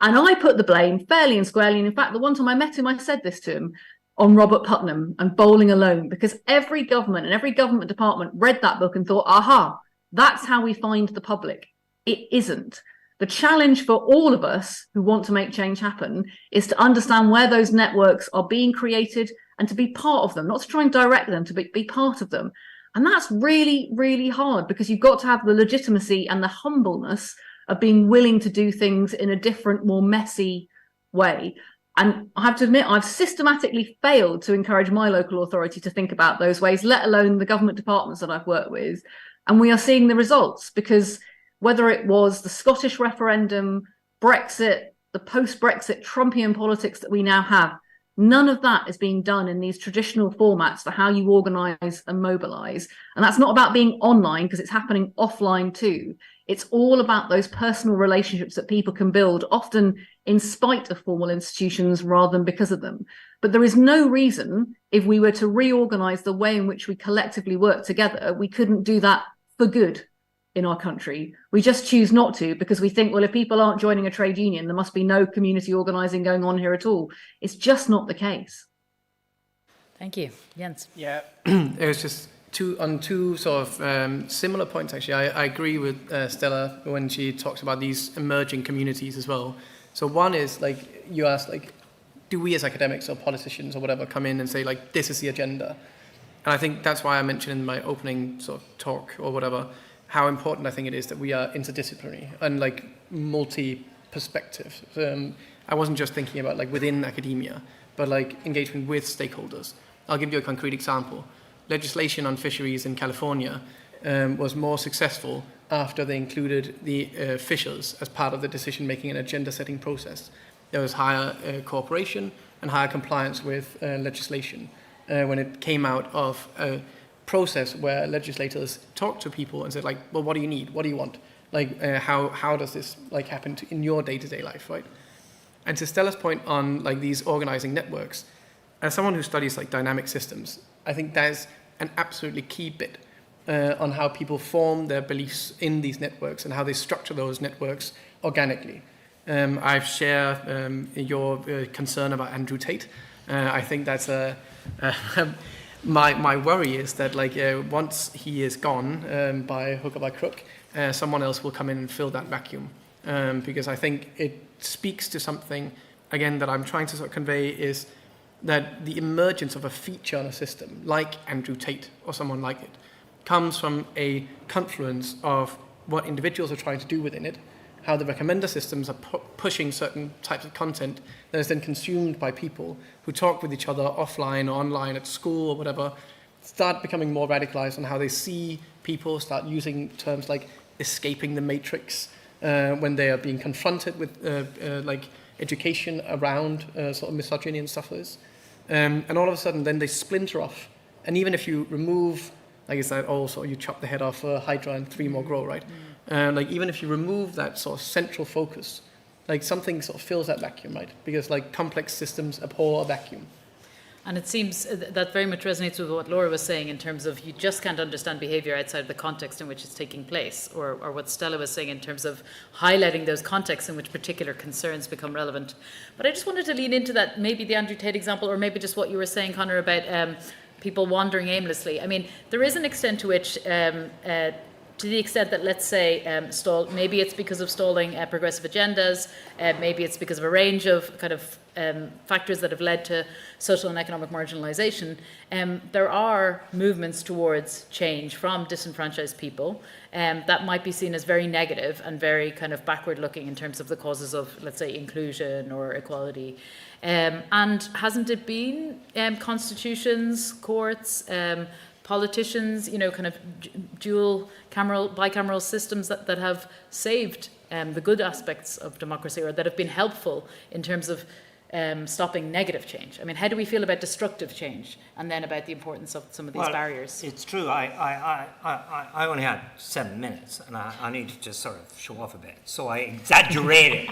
And I put the blame fairly and squarely. And in fact, the one time I met him, I said this to him, on Robert Putnam and Bowling Alone, because every government and every government department read that book and thought, aha, that's how we find the public. It isn't. The challenge for all of us who want to make change happen is to understand where those networks are being created and to be part of them, not to try and direct them, to be part of them. And that's really, really hard because you've got to have the legitimacy and the humbleness of being willing to do things in a different, more messy way. And I have to admit, I've systematically failed to encourage my local authority to think about those ways, let alone the government departments that I've worked with. And we are seeing the results because whether it was the Scottish referendum, Brexit, the post-Brexit Trumpian politics that we now have, none of that is being done in these traditional formats for how you organise and mobilise. And that's not about being online because it's happening offline too. It's all about those personal relationships that people can build, often in spite of formal institutions rather than because of them. But there is no reason, if we were to reorganise the way in which we collectively work together, we couldn't do that for good in our country. We just choose not to because we think, well, if people aren't joining a trade union, there must be no community organising going on here at all. It's just not the case. Thank you. Jens. Yeah, it was just two sort of similar points, actually. I agree with Stella when she talks about these emerging communities as well. So one is, like, you asked, like, do we as academics or politicians or whatever come in and say, like, this is the agenda? And I think that's why I mentioned in my opening sort of talk or whatever, how important I think it is that we are interdisciplinary and, like, multi-perspective. I wasn't just thinking about, like, within academia, but, like, engagement with stakeholders. I'll give you a concrete example. Legislation on fisheries in California was more successful after they included the fishers as part of the decision-making and agenda-setting process. There was higher cooperation and higher compliance with legislation when it came out of a process where legislators talked to people and said, like, well, what do you need? What do you want? Like, how does this, like, happen in your day-to-day life, right? And to Stella's point on, like, these organizing networks, as someone who studies, like, dynamic systems, I think that is an absolutely key bit on how people form their beliefs in these networks and how they structure those networks organically. I share your concern about Andrew Tate. I think that's my worry is that, like, once he is gone by hook or by crook, someone else will come in and fill that vacuum. Because I think it speaks to something, again, that I'm trying to sort of convey is that the emergence of a feature on a system, like Andrew Tate or someone like it, comes from a confluence of what individuals are trying to do within it, how the recommender systems are pushing certain types of content that is then consumed by people who talk with each other offline or online at school or whatever, start becoming more radicalized on how they see people, start using terms like escaping the matrix when they are being confronted with like education around sort of misogyny and stuff like this. And all of a sudden then they splinter off. And even if you remove, like it's like, oh, so you chop the head off a hydra and 3 more grow, right? Like even if you remove that sort of central focus, like something sort of fills that vacuum, right? Because like complex systems abhor a vacuum. And it seems that very much resonates with what Laura was saying in terms of you just can't understand behaviour outside of the context in which it's taking place, or what Stella was saying in terms of highlighting those contexts in which particular concerns become relevant. But I just wanted to lean into that, maybe the Andrew Tate example, or maybe just what you were saying, Conor, about people wandering aimlessly. I mean, there is an extent to which to the extent that, let's say, maybe it's because of stalling progressive agendas, maybe it's because of a range of kind of factors that have led to social and economic marginalization, there are movements towards change from disenfranchised people that might be seen as very negative and very kind of backward looking in terms of the causes of, let's say, inclusion or equality. And hasn't it been constitutions, courts, politicians, you know, kind of bicameral systems that have saved the good aspects of democracy, or that have been helpful in terms of stopping negative change? I mean, how do we feel about destructive change, and then about the importance of some of these barriers? It's true. I only had 7 minutes, and I need to just sort of show off a bit. So I exaggerated.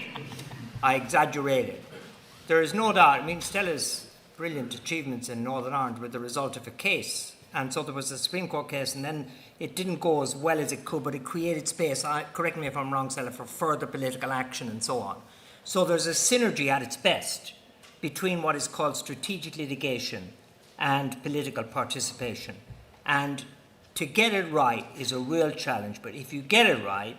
There is no doubt. I mean, Stella's brilliant achievements in Northern Ireland were the result of a case. And so there was a Supreme Court case, and then it didn't go as well as it could, but it created space, correct me if I'm wrong, Stella, for further political action and so on. So there's a synergy at its best between what is called strategic litigation and political participation. And to get it right is a real challenge, but if you get it right,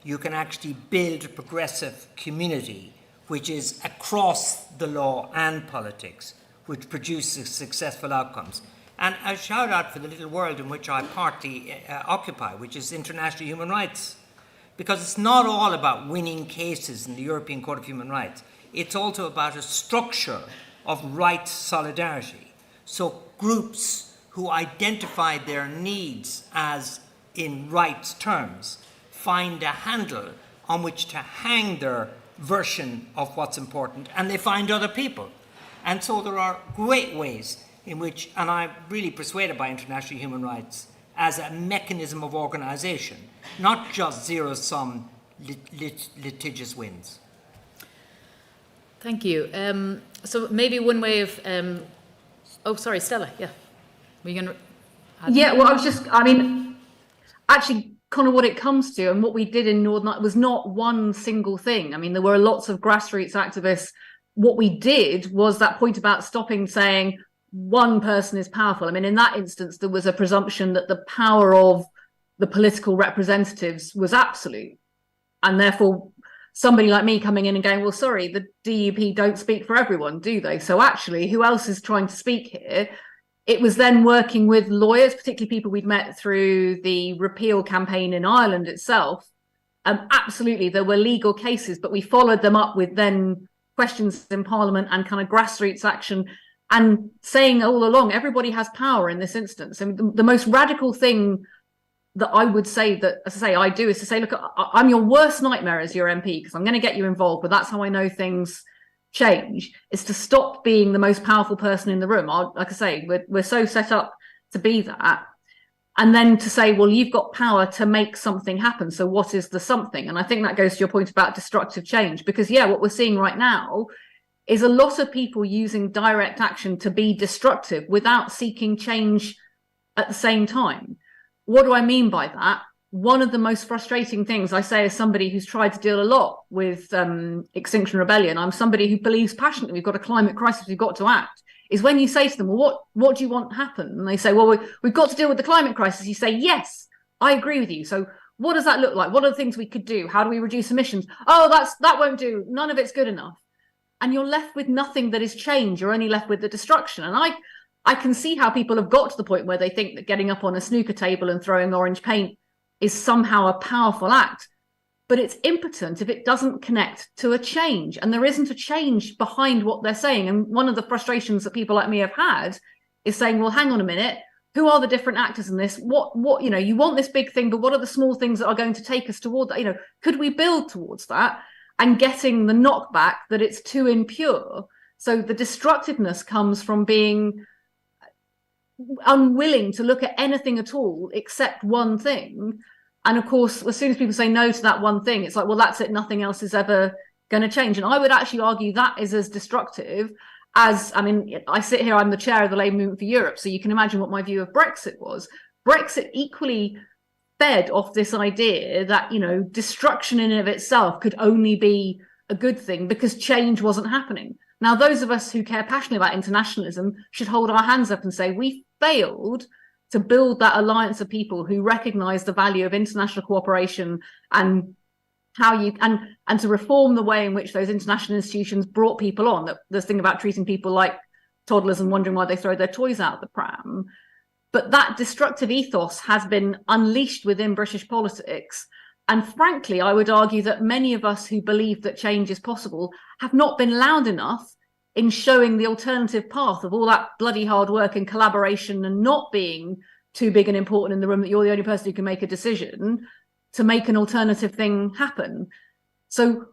you can actually build a progressive community which is across the law and politics, which produces successful outcomes. And a shout out for the little world in which I partly occupy, which is international human rights. Because it's not all about winning cases in the European Court of Human Rights. It's also about a structure of rights solidarity. So groups who identify their needs as in rights terms find a handle on which to hang their version of what's important, and they find other people. And so there are great ways in which, and I'm really persuaded by international human rights as a mechanism of organisation, not just zero-sum litigious wins. Thank you. So maybe one way of... oh, sorry, Stella, yeah. Were you going to... Yeah, well, actually, Conor, what it comes to and what we did in Northern Ireland was not one single thing. I mean, there were lots of grassroots activists. What we did was that point about stopping saying one person is powerful. I mean, in that instance, there was a presumption that the power of the political representatives was absolute. And therefore, somebody like me coming in and going, well, sorry, the DUP don't speak for everyone, do they? So actually, who else is trying to speak here? It was then working with lawyers, particularly people we'd met through the repeal campaign in Ireland itself. Absolutely, there were legal cases, but we followed them up with then questions in Parliament and kind of grassroots action, and saying all along, everybody has power in this instance. I mean, the most radical thing that I would say that, as I say, I do is to say, look, I'm your worst nightmare as your MP because I'm going to get you involved, but that's how I know things change, is to stop being the most powerful person in the room. Like I say, we're so set up to be that. And then to say, well, you've got power to make something happen. So what is the something? And I think that goes to your point about destructive change, because, yeah, what we're seeing right now is a lot of people using direct action to be destructive without seeking change at the same time. What do I mean by that? One of the most frustrating things I say as somebody who's tried to deal a lot with Extinction Rebellion, I'm somebody who believes passionately we've got a climate crisis, we've got to act, is when you say to them, well, what do you want to happen? And they say, well, we've got to deal with the climate crisis. You say, yes, I agree with you. So what does that look like? What are the things we could do? How do we reduce emissions? Oh, that won't do. None of it's good enough. and you're left with nothing that is change. You're only left with the destruction. And I can see how people have got to the point where they think that getting up on a snooker table and throwing orange paint is somehow a powerful act. But it's impotent if it doesn't connect to a change. And there isn't a change behind what they're saying. And one of the frustrations that people like me have had is saying, well, hang on a minute, who are the different actors in this? What, you know, you want this big thing, but what are the small things that are going to take us toward that? You know, could we build towards that? And getting the knockback that it's too impure. So the destructiveness comes from being unwilling to look at anything at all except one thing. And of course, as soon as people say no to that one thing, it's like, well, that's it. Nothing else is ever going to change. And I would actually argue that is as destructive as, I mean, I sit here, I'm the chair of the Labour Movement for Europe. So you can imagine what my view of Brexit was. Brexit equally fed off this idea that, you know, destruction in and of itself could only be a good thing because change wasn't happening. Now, those of us who care passionately about internationalism should hold our hands up and say we failed to build that alliance of people who recognize the value of international cooperation and how you and to reform the way in which those international institutions brought people on. That this thing about treating people like toddlers and wondering why they throw their toys out the pram. But that destructive ethos has been unleashed within British politics. And frankly, I would argue that many of us who believe that change is possible have not been loud enough in showing the alternative path of all that bloody hard work and collaboration and not being too big and important in the room that you're the only person who can make a decision to make an alternative thing happen. So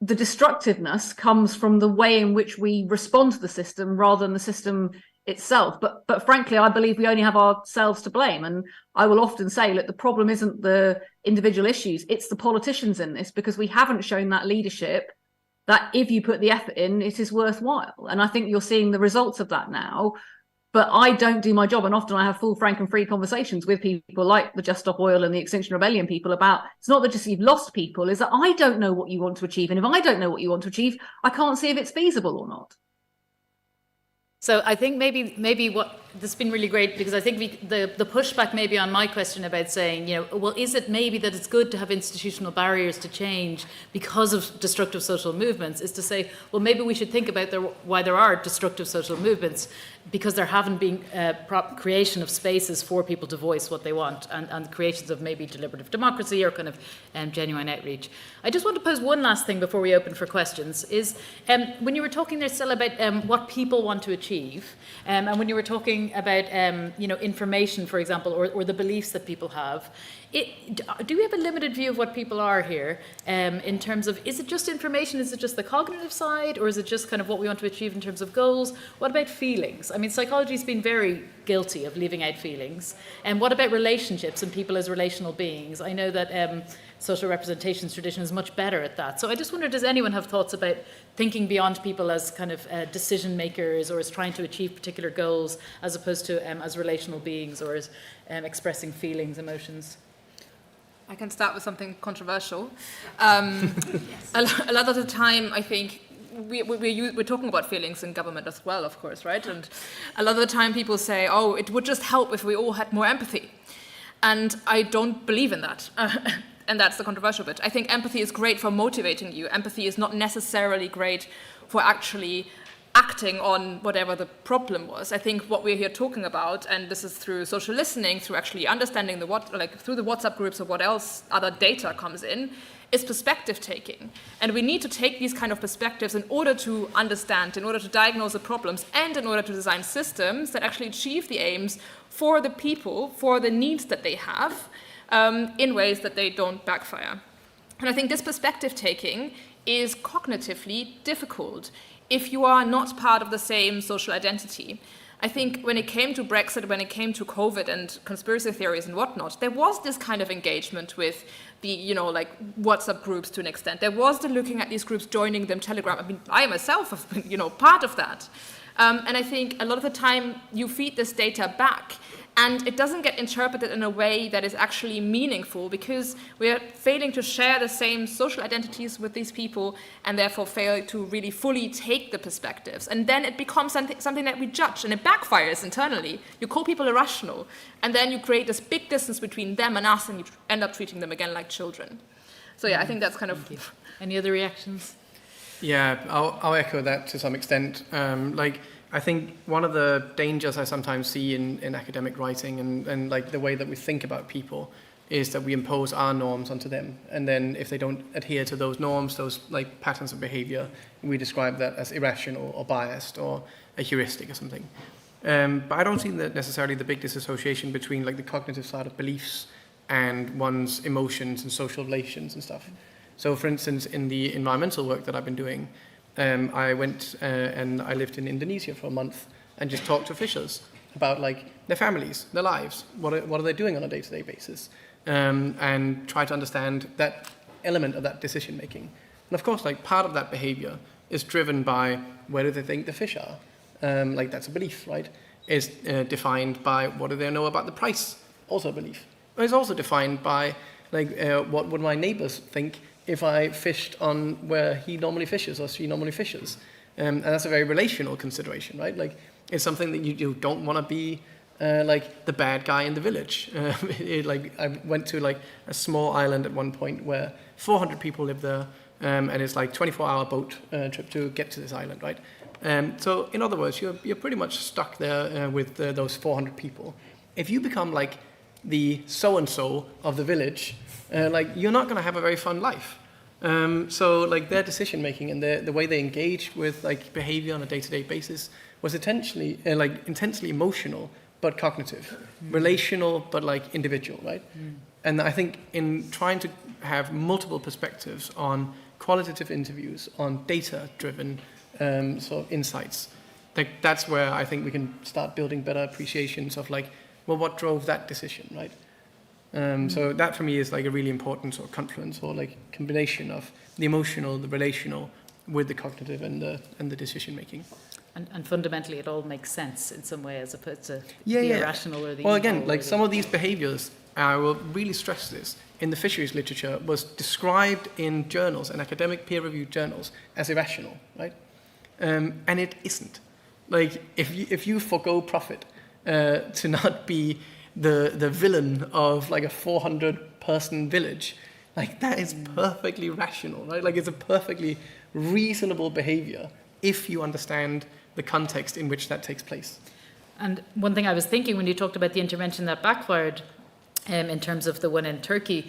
the destructiveness comes from the way in which we respond to the system rather than the system itself. But frankly, I believe we only have ourselves to blame. And I will often say, look, the problem isn't the individual issues, it's the politicians in this, because we haven't shown that leadership that if you put the effort in, it is worthwhile. And I think you're seeing the results of that now. But I don't do my job. And often I have full, frank and free conversations with people like the Just Stop Oil and the Extinction Rebellion people about, it's not that just you've lost people, is that I don't know what you want to achieve. And if I don't know what you want to achieve, I can't see if it's feasible or not. So I think maybe what this has been really great, because I think the pushback maybe on my question about saying, you know, well, is it maybe that it's good to have institutional barriers to change because of destructive social movements, is to say, well, maybe we should think about why there are destructive social movements, because there haven't been creation of spaces for people to voice what they want, and creations of maybe deliberative democracy or kind of genuine outreach. I just want to pose one last thing before we open for questions, is when you were talking there, Stella, about what people want to achieve, and when you were talking about you know, information, for example, or the beliefs that people have, do we have a limited view of what people are here in terms of, is it just information, is it just the cognitive side, or is it just kind of what we want to achieve in terms of goals? What about feelings? I mean, psychology's been very guilty of leaving out feelings. And what about relationships and people as relational beings? I know that social representations tradition is much better at that. So I just wonder, does anyone have thoughts about thinking beyond people as kind of decision makers, or as trying to achieve particular goals, as opposed to as relational beings, or as expressing feelings, emotions? I can start with something controversial. A lot of the time, I think, we're talking about feelings in government as well, of course, right? And a lot of the time people say, oh, it would just help if we all had more empathy. And I don't believe in that. And that's the controversial bit. I think empathy is great for motivating you. Empathy is not necessarily great for actually acting on whatever the problem was. I think what we're here talking about, and this is through social listening, through actually understanding through the WhatsApp groups or what else other data comes in, is perspective taking. And we need to take these kind of perspectives in order to understand, in order to diagnose the problems, and in order to design systems that actually achieve the aims for the people, for the needs that they have, in ways that they don't backfire. And I think this perspective taking is cognitively difficult if you are not part of the same social identity. I think when it came to Brexit, when it came to COVID and conspiracy theories and whatnot, there was this kind of engagement with the, you know, like WhatsApp groups to an extent. There was the looking at these groups, joining them, Telegram. I mean, I myself have been, you know, part of that. And I think a lot of the time you feed this data back, and it doesn't get interpreted in a way that is actually meaningful, because we are failing to share the same social identities with these people, and therefore fail to really fully take the perspectives. And then it becomes something that we judge, and it backfires internally. You call people irrational, and then you create this big distance between them and us, and you end up treating them again like children. So yeah, I think that's kind of... Any other reactions? Yeah, I'll echo that to some extent. Like, I think one of the dangers I sometimes see in academic writing and like the way that we think about people is that we impose our norms onto them. And then if they don't adhere to those norms, those like patterns of behavior, we describe that as irrational or biased or a heuristic or something. But I don't see that necessarily the big disassociation between like the cognitive side of beliefs and one's emotions and social relations and stuff. So for instance, in the environmental work that I've been doing, I went and I lived in Indonesia for a month and just talked to fishers about like their families, their lives, what are they doing on a day-to-day basis, and try to understand that element of that decision making. And of course, like part of that behavior is driven by where do they think the fish are. Like that's a belief, right? Is defined by what do they know about the price, also a belief. It's also defined by like what would my neighbors think if I fished on where he normally fishes or she normally fishes. And that's a very relational consideration, right? Like it's something that you don't want to be like the bad guy in the village. Like I went to like a small island at one point where 400 people live there, and it's like 24-hour boat trip to get to this island, right? So in other words, you're pretty much stuck there with those 400 people. If you become like the so-and-so of the village, like you're not going to have a very fun life. So like their decision making and the way they engage with like behavior on a day-to-day basis was intensely emotional but cognitive, relational but like individual, right? And I think in trying to have multiple perspectives on qualitative interviews, on data-driven sort of insights, like that's where I think we can start building better appreciations of like, well, what drove that decision, right? So that for me is like a really important sort of confluence or like combination of the emotional, the relational, with the cognitive and the decision making. And fundamentally, it all makes sense in some way, as opposed to the irrational or the well, evil again, like some of these behaviors, I will really stress this, in the fisheries literature was described in journals and academic peer-reviewed journals as irrational, right? And it isn't. Like if you forgo profit to not be the villain of like a 400-person village, like that is perfectly rational, right? Like it's a perfectly reasonable behavior if you understand the context in which that takes place. And one thing I was thinking when you talked about the intervention that backfired, in terms of the one in Turkey,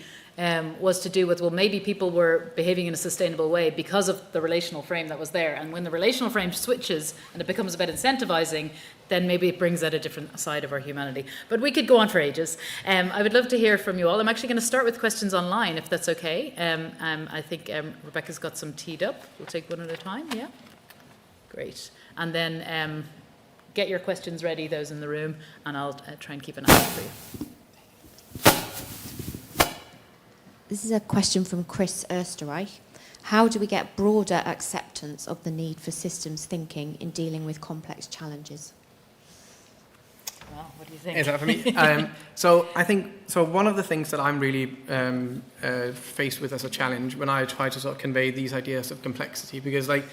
was to do with, well, maybe people were behaving in a sustainable way because of the relational frame that was there. And when the relational frame switches and it becomes about incentivizing, then maybe it brings out a different side of our humanity. But we could go on for ages. I would love to hear from you all. I'm actually going to start with questions online, if that's okay. I think Rebecca's got some teed up. We'll take one at a time, yeah? Great. And then get your questions ready, those in the room, and I'll try and keep an eye out for you. This is a question from Chris Österreich. How do we get broader acceptance of the need for systems thinking in dealing with complex challenges? Well, what do you think? Is that for me? So I think, one of the things that I'm really faced with as a challenge when I try to sort of convey these ideas of complexity, because like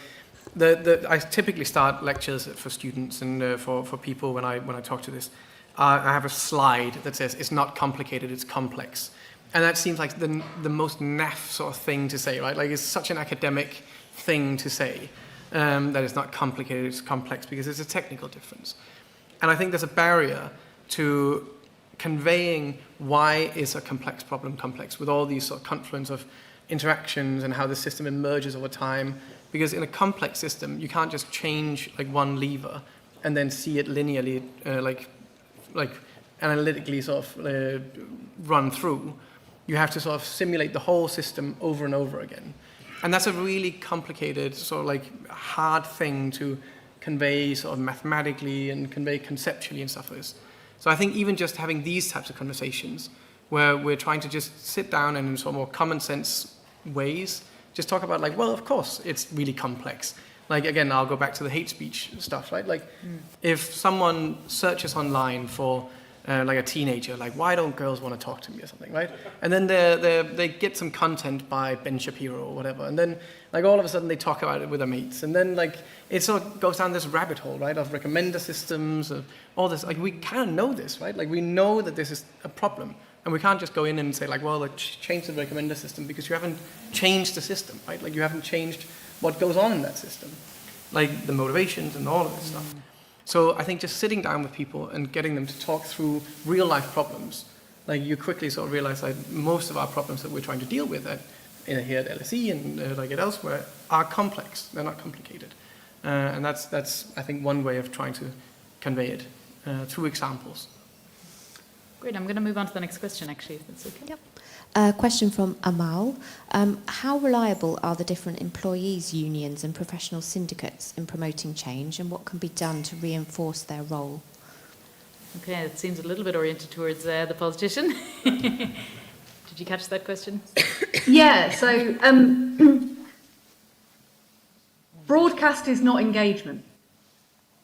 I typically start lectures for students and for people when I talk to this, I have a slide that says it's not complicated, it's complex. And that seems like the most naff sort of thing to say, right? Like it's such an academic thing to say, that it's not complicated, it's complex, because it's a technical difference. And I think there's a barrier to conveying why is a complex problem complex with all these sort of confluence of interactions and how the system emerges over time. Because in a complex system, you can't just change like one lever and then see it linearly, like analytically sort of run through. You have to sort of simulate the whole system over and over again. And that's a really complicated, sort of like hard thing to convey sort of mathematically and convey conceptually and stuff like this. So I think even just having these types of conversations where we're trying to just sit down and in sort of more common sense ways, just talk about like, well, of course, it's really complex. Like, again, I'll go back to the hate speech stuff, right? Like, if someone searches online for like a teenager, like, why don't girls want to talk to me or something, right? And then they get some content by Ben Shapiro or whatever, and then like all of a sudden they talk about it with their mates, and then like it sort of goes down this rabbit hole, right, of recommender systems, of all this. Like, we kind of know this, right? Like, we know that this is a problem, and we can't just go in and say like, well, like, change the recommender system, because you haven't changed the system, right? Like, you haven't changed what goes on in that system, like the motivations and all of this stuff. So I think just sitting down with people and getting them to talk through real life problems, like you quickly sort of realize that most of our problems that we're trying to deal with here at LSE and like elsewhere are complex. They're not complicated. And that's I think one way of trying to convey it through examples. Great, I'm going to move on to the next question, actually, if that's okay. Yep. A question from Amal. How reliable are the different employees' unions and professional syndicates in promoting change, and what can be done to reinforce their role? Okay, it seems a little bit oriented towards the politician. Did you catch that question? Yeah, so broadcast is not engagement.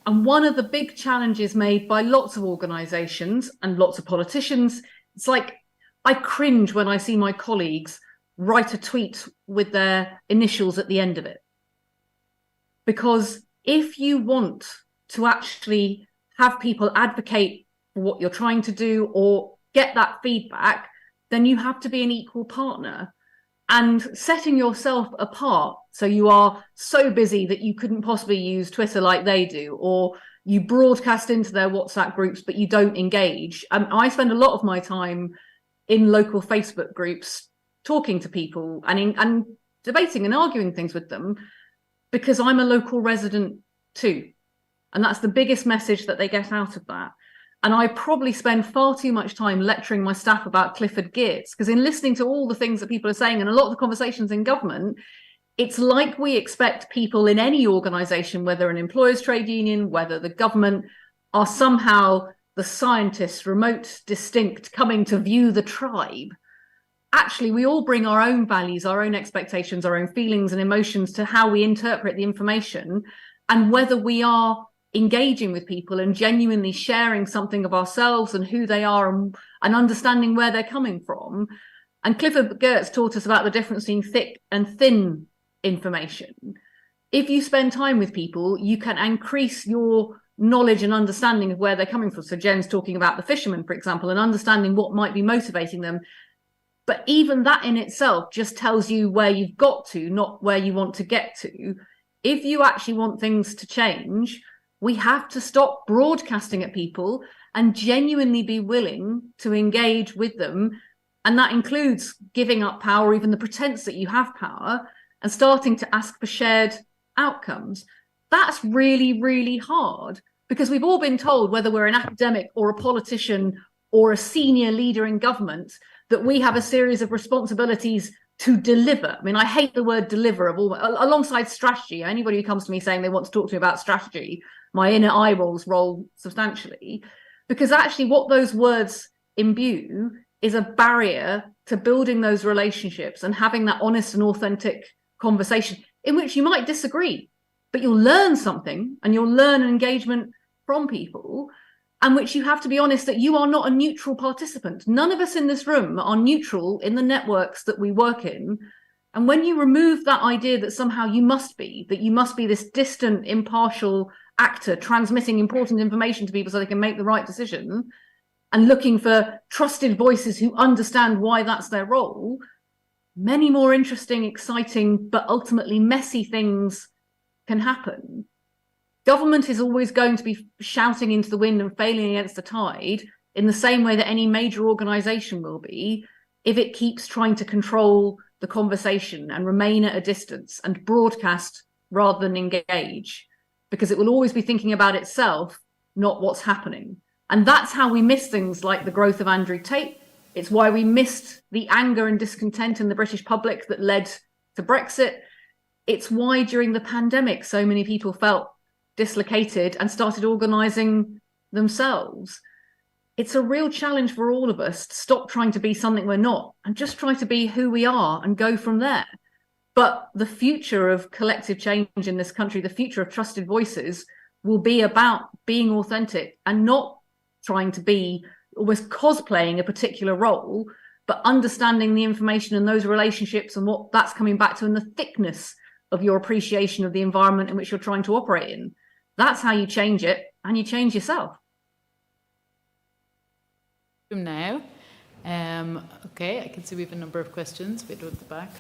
And one of the big challenges made by lots of organisations and lots of politicians, it's like I cringe when I see my colleagues write a tweet with their initials at the end of it. Because if you want to actually have people advocate for what you're trying to do or get that feedback, then you have to be an equal partner. And setting yourself apart, so you are so busy that you couldn't possibly use Twitter like they do, or you broadcast into their WhatsApp groups, but you don't engage. I spend a lot of my time in local Facebook groups talking to people and debating and arguing things with them because I'm a local resident too. And that's the biggest message that they get out of that. And I probably spend far too much time lecturing my staff about Clifford Geertz, because in listening to all the things that people are saying and a lot of the conversations in government, it's like we expect people in any organisation, whether an employers' trade union, whether the government, are somehow the scientists, remote, distinct, coming to view the tribe. Actually, we all bring our own values, our own expectations, our own feelings and emotions to how we interpret the information, and whether we are engaging with people and genuinely sharing something of ourselves and who they are and understanding where they're coming from. And Clifford Geertz taught us about the difference between thick and thin information. If you spend time with people, you can increase your knowledge and understanding of where they're coming from. So Jen's talking about the fishermen, for example, and understanding what might be motivating them. But even that in itself just tells you where you've got to, not where you want to get to. If you actually want things to change, we have to stop broadcasting at people and genuinely be willing to engage with them. And that includes giving up power, even the pretense that you have power, and starting to ask for shared outcomes. That's really, really hard, because we've all been told, whether we're an academic or a politician or a senior leader in government, that we have a series of responsibilities to deliver. I mean, I hate the word deliver alongside strategy. Anybody who comes to me saying they want to talk to me about strategy, my inner eye rolls roll substantially, because actually what those words imbue is a barrier to building those relationships and having that honest and authentic conversation in which you might disagree, but you'll learn something and you'll learn an engagement from people, and which you have to be honest that you are not a neutral participant. None of us in this room are neutral in the networks that we work in. And when you remove that idea that somehow you must be this distant, impartial actor transmitting important information to people so they can make the right decision, and looking for trusted voices who understand why that's their role, many more interesting, exciting, but ultimately messy things can happen. Government is always going to be shouting into the wind and failing against the tide in the same way that any major organisation will be if it keeps trying to control the conversation and remain at a distance and broadcast rather than engage, because it will always be thinking about itself, not what's happening. And that's how we miss things like the growth of Andrew Tate. It's why we missed the anger and discontent in the British public that led to Brexit. It's why during the pandemic so many people felt dislocated and started organising themselves. It's a real challenge for all of us to stop trying to be something we're not and just try to be who we are and go from there. But the future of collective change in this country, the future of trusted voices, will be about being authentic and not trying to be almost cosplaying a particular role, but understanding the information and those relationships and what that's coming back to, and the thickness of your appreciation of the environment in which you're trying to operate in. That's how you change it, and you change yourself. Now, okay, I can see we have a number of questions. We do at the back.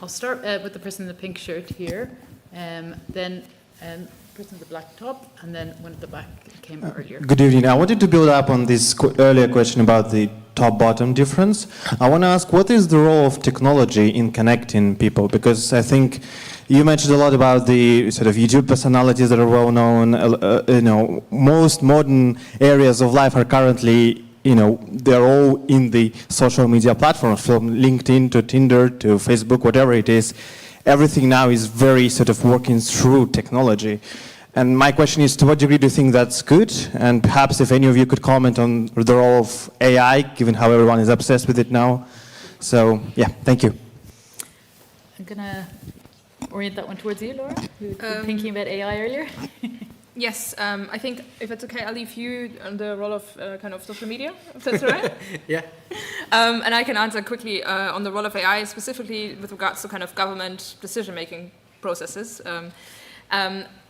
I'll start with the person in the pink shirt here, then person with the black top, and then one at the back came earlier. Good evening. I wanted to build up on this earlier question about the top-bottom difference. I want to ask, what is the role of technology in connecting people? Because I think you mentioned a lot about the sort of YouTube personalities that are well known. Most modern areas of life are currently, they're all in the social media platforms, from LinkedIn to Tinder to Facebook, whatever it is. Everything now is very sort of working through technology. And my question is, to what degree do you think that's good? And perhaps if any of you could comment on the role of AI, given how everyone is obsessed with it now. So, yeah, thank you. I'm going to orient that one towards you, Laura, who was thinking about AI earlier. Yes, I think if it's okay, I'll leave you on the role of kind of social media, if that's all right. Yeah. And I can answer quickly on the role of AI, specifically with regards to kind of government decision-making processes.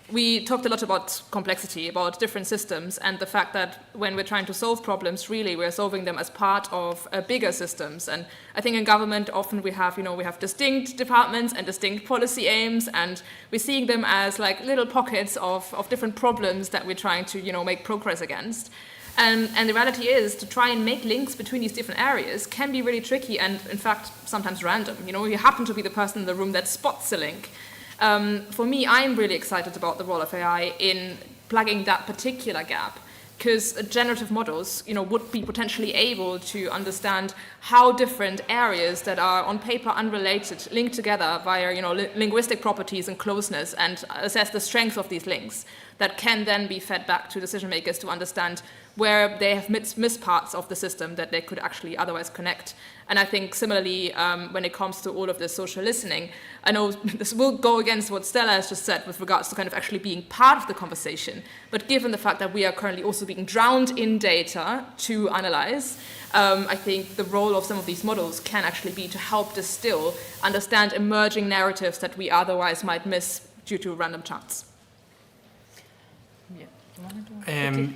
We talked a lot about complexity, about different systems, and the fact that when we're trying to solve problems, really, we're solving them as part of bigger systems. And I think in government, often we have distinct departments and distinct policy aims, and we're seeing them as like little pockets of different problems that we're trying to, make progress against. And the reality is, to try and make links between these different areas can be really tricky and, in fact, sometimes random. You happen to be the person in the room that spots a link. For me, I'm really excited about the role of AI in plugging that particular gap, because generative models, would be potentially able to understand how different areas that are on paper unrelated link together via, linguistic properties and closeness, and assess the strength of these links that can then be fed back to decision makers to understand where they have missed parts of the system that they could actually otherwise connect. And I think similarly, when it comes to all of this social listening, I know this will go against what Stella has just said with regards to kind of actually being part of the conversation. But given the fact that we are currently also being drowned in data to analyze, I think the role of some of these models can actually be to help distill, understand emerging narratives that we otherwise might miss due to random chance.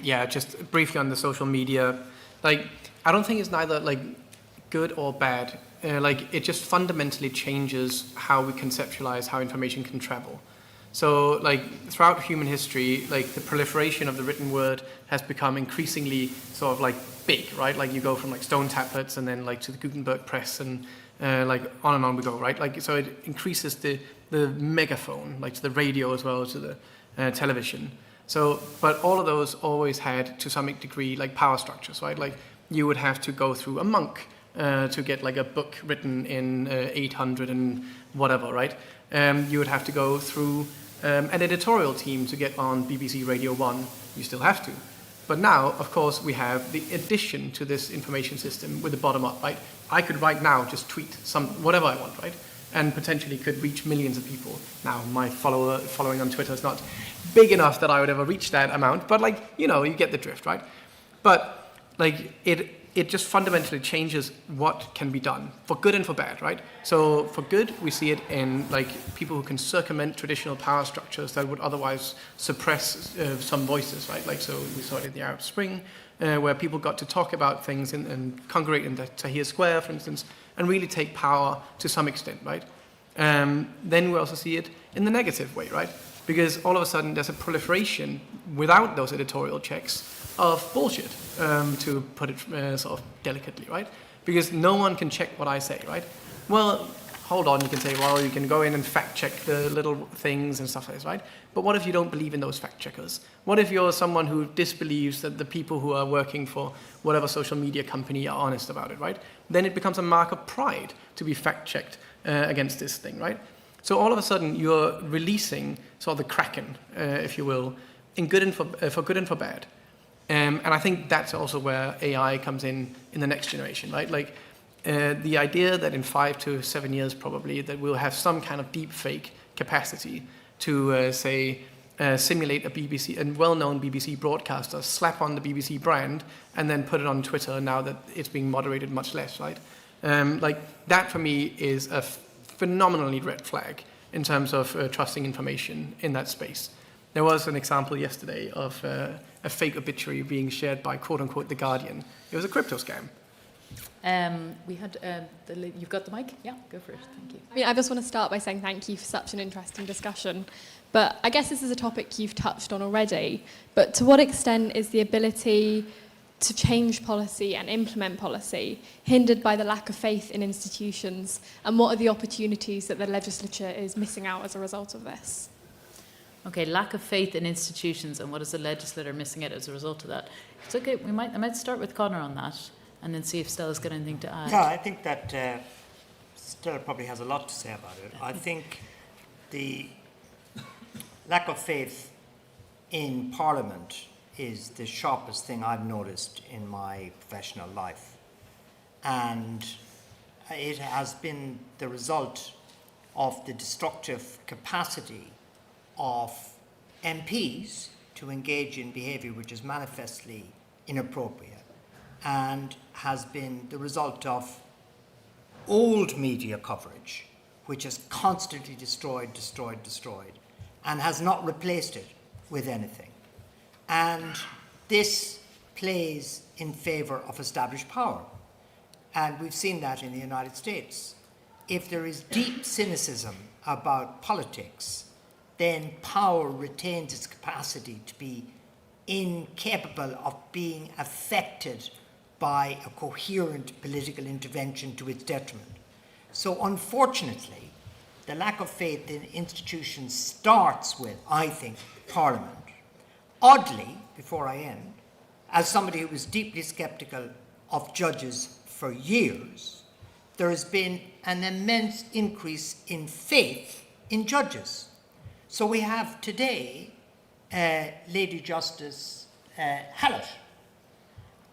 Yeah, just briefly on the social media, I don't think it's neither good or bad. It just fundamentally changes how we conceptualize how information can travel. So throughout human history, the proliferation of the written word has become increasingly sort of big, right? You go from stone tablets and then to the Gutenberg press and on and on we go, right? So it increases the megaphone, to the radio as well as to the television. So, but all of those always had, to some degree, power structures, right? You would have to go through a monk to get a book written in 800 and whatever, right? You would have to go through an editorial team to get on BBC Radio 1. You still have to. But now, of course, we have the addition to this information system with the bottom up, right? I could right now just tweet whatever I want, right? And potentially could reach millions of people. Now, my following on Twitter is not big enough that I would ever reach that amount, but you get the drift, right? But it just fundamentally changes what can be done, for good and for bad, right? So for good, we see it in people who can circumvent traditional power structures that would otherwise suppress some voices, right? So we saw it in the Arab Spring, where people got to talk about things and congregate in the Tahrir Square, for instance, and really take power to some extent, right? Then we also see it in the negative way, right? Because all of a sudden there's a proliferation without those editorial checks of bullshit, to put it sort of delicately, right? Because no one can check what I say, right? Well, hold on, you can say, well, you can go in and fact check the little things and stuff like this, right? But what if you don't believe in those fact checkers? What if you're someone who disbelieves that the people who are working for whatever social media company are honest about it, right? Then it becomes a mark of pride to be fact checked against this thing, right? So all of a sudden you're releasing sort of the kraken, if you will, in good and for good and for bad. And I think that's also where AI comes in the next generation, right? The idea that in 5 to 7 years probably that we'll have some kind of deepfake capacity to simulate a well-known BBC broadcaster, slap on the BBC brand, and then put it on Twitter now that it's being moderated much less, right? That for me is a phenomenally red flag in terms of trusting information in that space. There was an example yesterday of a fake obituary being shared by quote-unquote The Guardian. It was a crypto scam. We had, you've got the mic? Yeah, go for it. Thank you. I mean, I just want to start by saying thank you for such an interesting discussion. But I guess this is a topic you've touched on already. But to what extent is the ability to change policy and implement policy hindered by the lack of faith in institutions? And what are the opportunities that the legislature is missing out as a result of this? Okay, lack of faith in institutions, and what is the legislator missing out as a result of that? It's okay, I might start with Conor on that, and then see if Stella's got anything to add. Yeah, I think that Stella probably has a lot to say about it. I think the lack of faith in Parliament is the sharpest thing I've noticed in my professional life. And it has been the result of the destructive capacity of MPs to engage in behaviour which is manifestly inappropriate, and has been the result of old media coverage which has constantly destroyed, and has not replaced it with anything. And this plays in favour of established power. And we've seen that in the United States. If there is deep cynicism about politics, then power retains its capacity to be incapable of being affected by a coherent political intervention to its detriment. So unfortunately, the lack of faith in institutions starts with, I think, Parliament. Oddly, before I end, as somebody who was deeply sceptical of judges for years, there has been an immense increase in faith in judges. So we have today Lady Justice Hallett,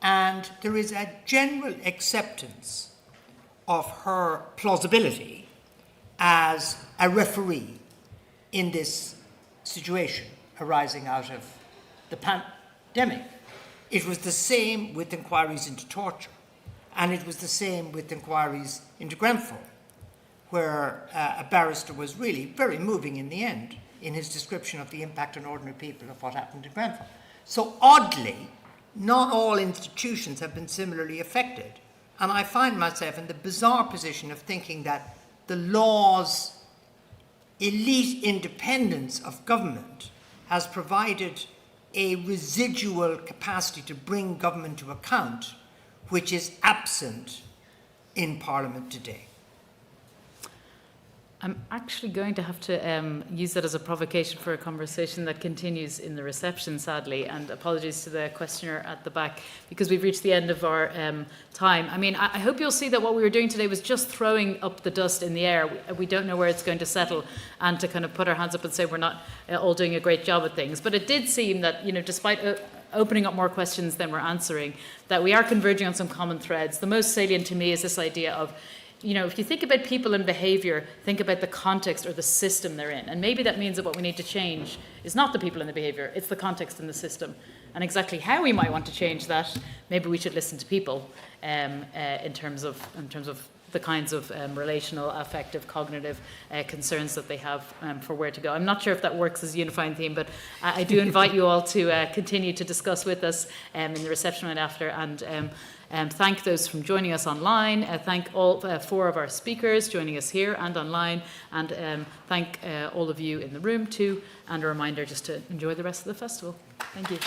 and there is a general acceptance of her plausibility as a referee in this situation arising out of the pandemic. It was the same with inquiries into torture, and it was the same with inquiries into Grenfell, where a barrister was really very moving in the end in his description of the impact on ordinary people of what happened in Grenfell. So oddly, not all institutions have been similarly affected. And I find myself in the bizarre position of thinking that the law's elite independence of government has provided a residual capacity to bring government to account, which is absent in Parliament today. I'm actually going to have to use that as a provocation for a conversation that continues in the reception, sadly, and apologies to the questioner at the back, because we've reached the end of our time. I mean, I hope you'll see that what we were doing today was just throwing up the dust in the air. We don't know where it's going to settle, and to kind of put our hands up and say we're not all doing a great job at things. But it did seem that, you know, despite opening up more questions than we're answering, that we are converging on some common threads. The most salient to me is this idea of, you know, if you think about people and behaviour, think about the context or the system they're in. And maybe that means that what we need to change is not the people and the behaviour, it's the context and the system. And exactly how we might want to change that, maybe we should listen to people in terms of the kinds of relational, affective, cognitive concerns that they have for where to go. I'm not sure if that works as a unifying theme, but I do invite you all to continue to discuss with us in the reception right after, and thank those from joining us online. Thank all 4 of our speakers joining us here and online, and thank all of you in the room too, and a reminder just to enjoy the rest of the festival. Thank you.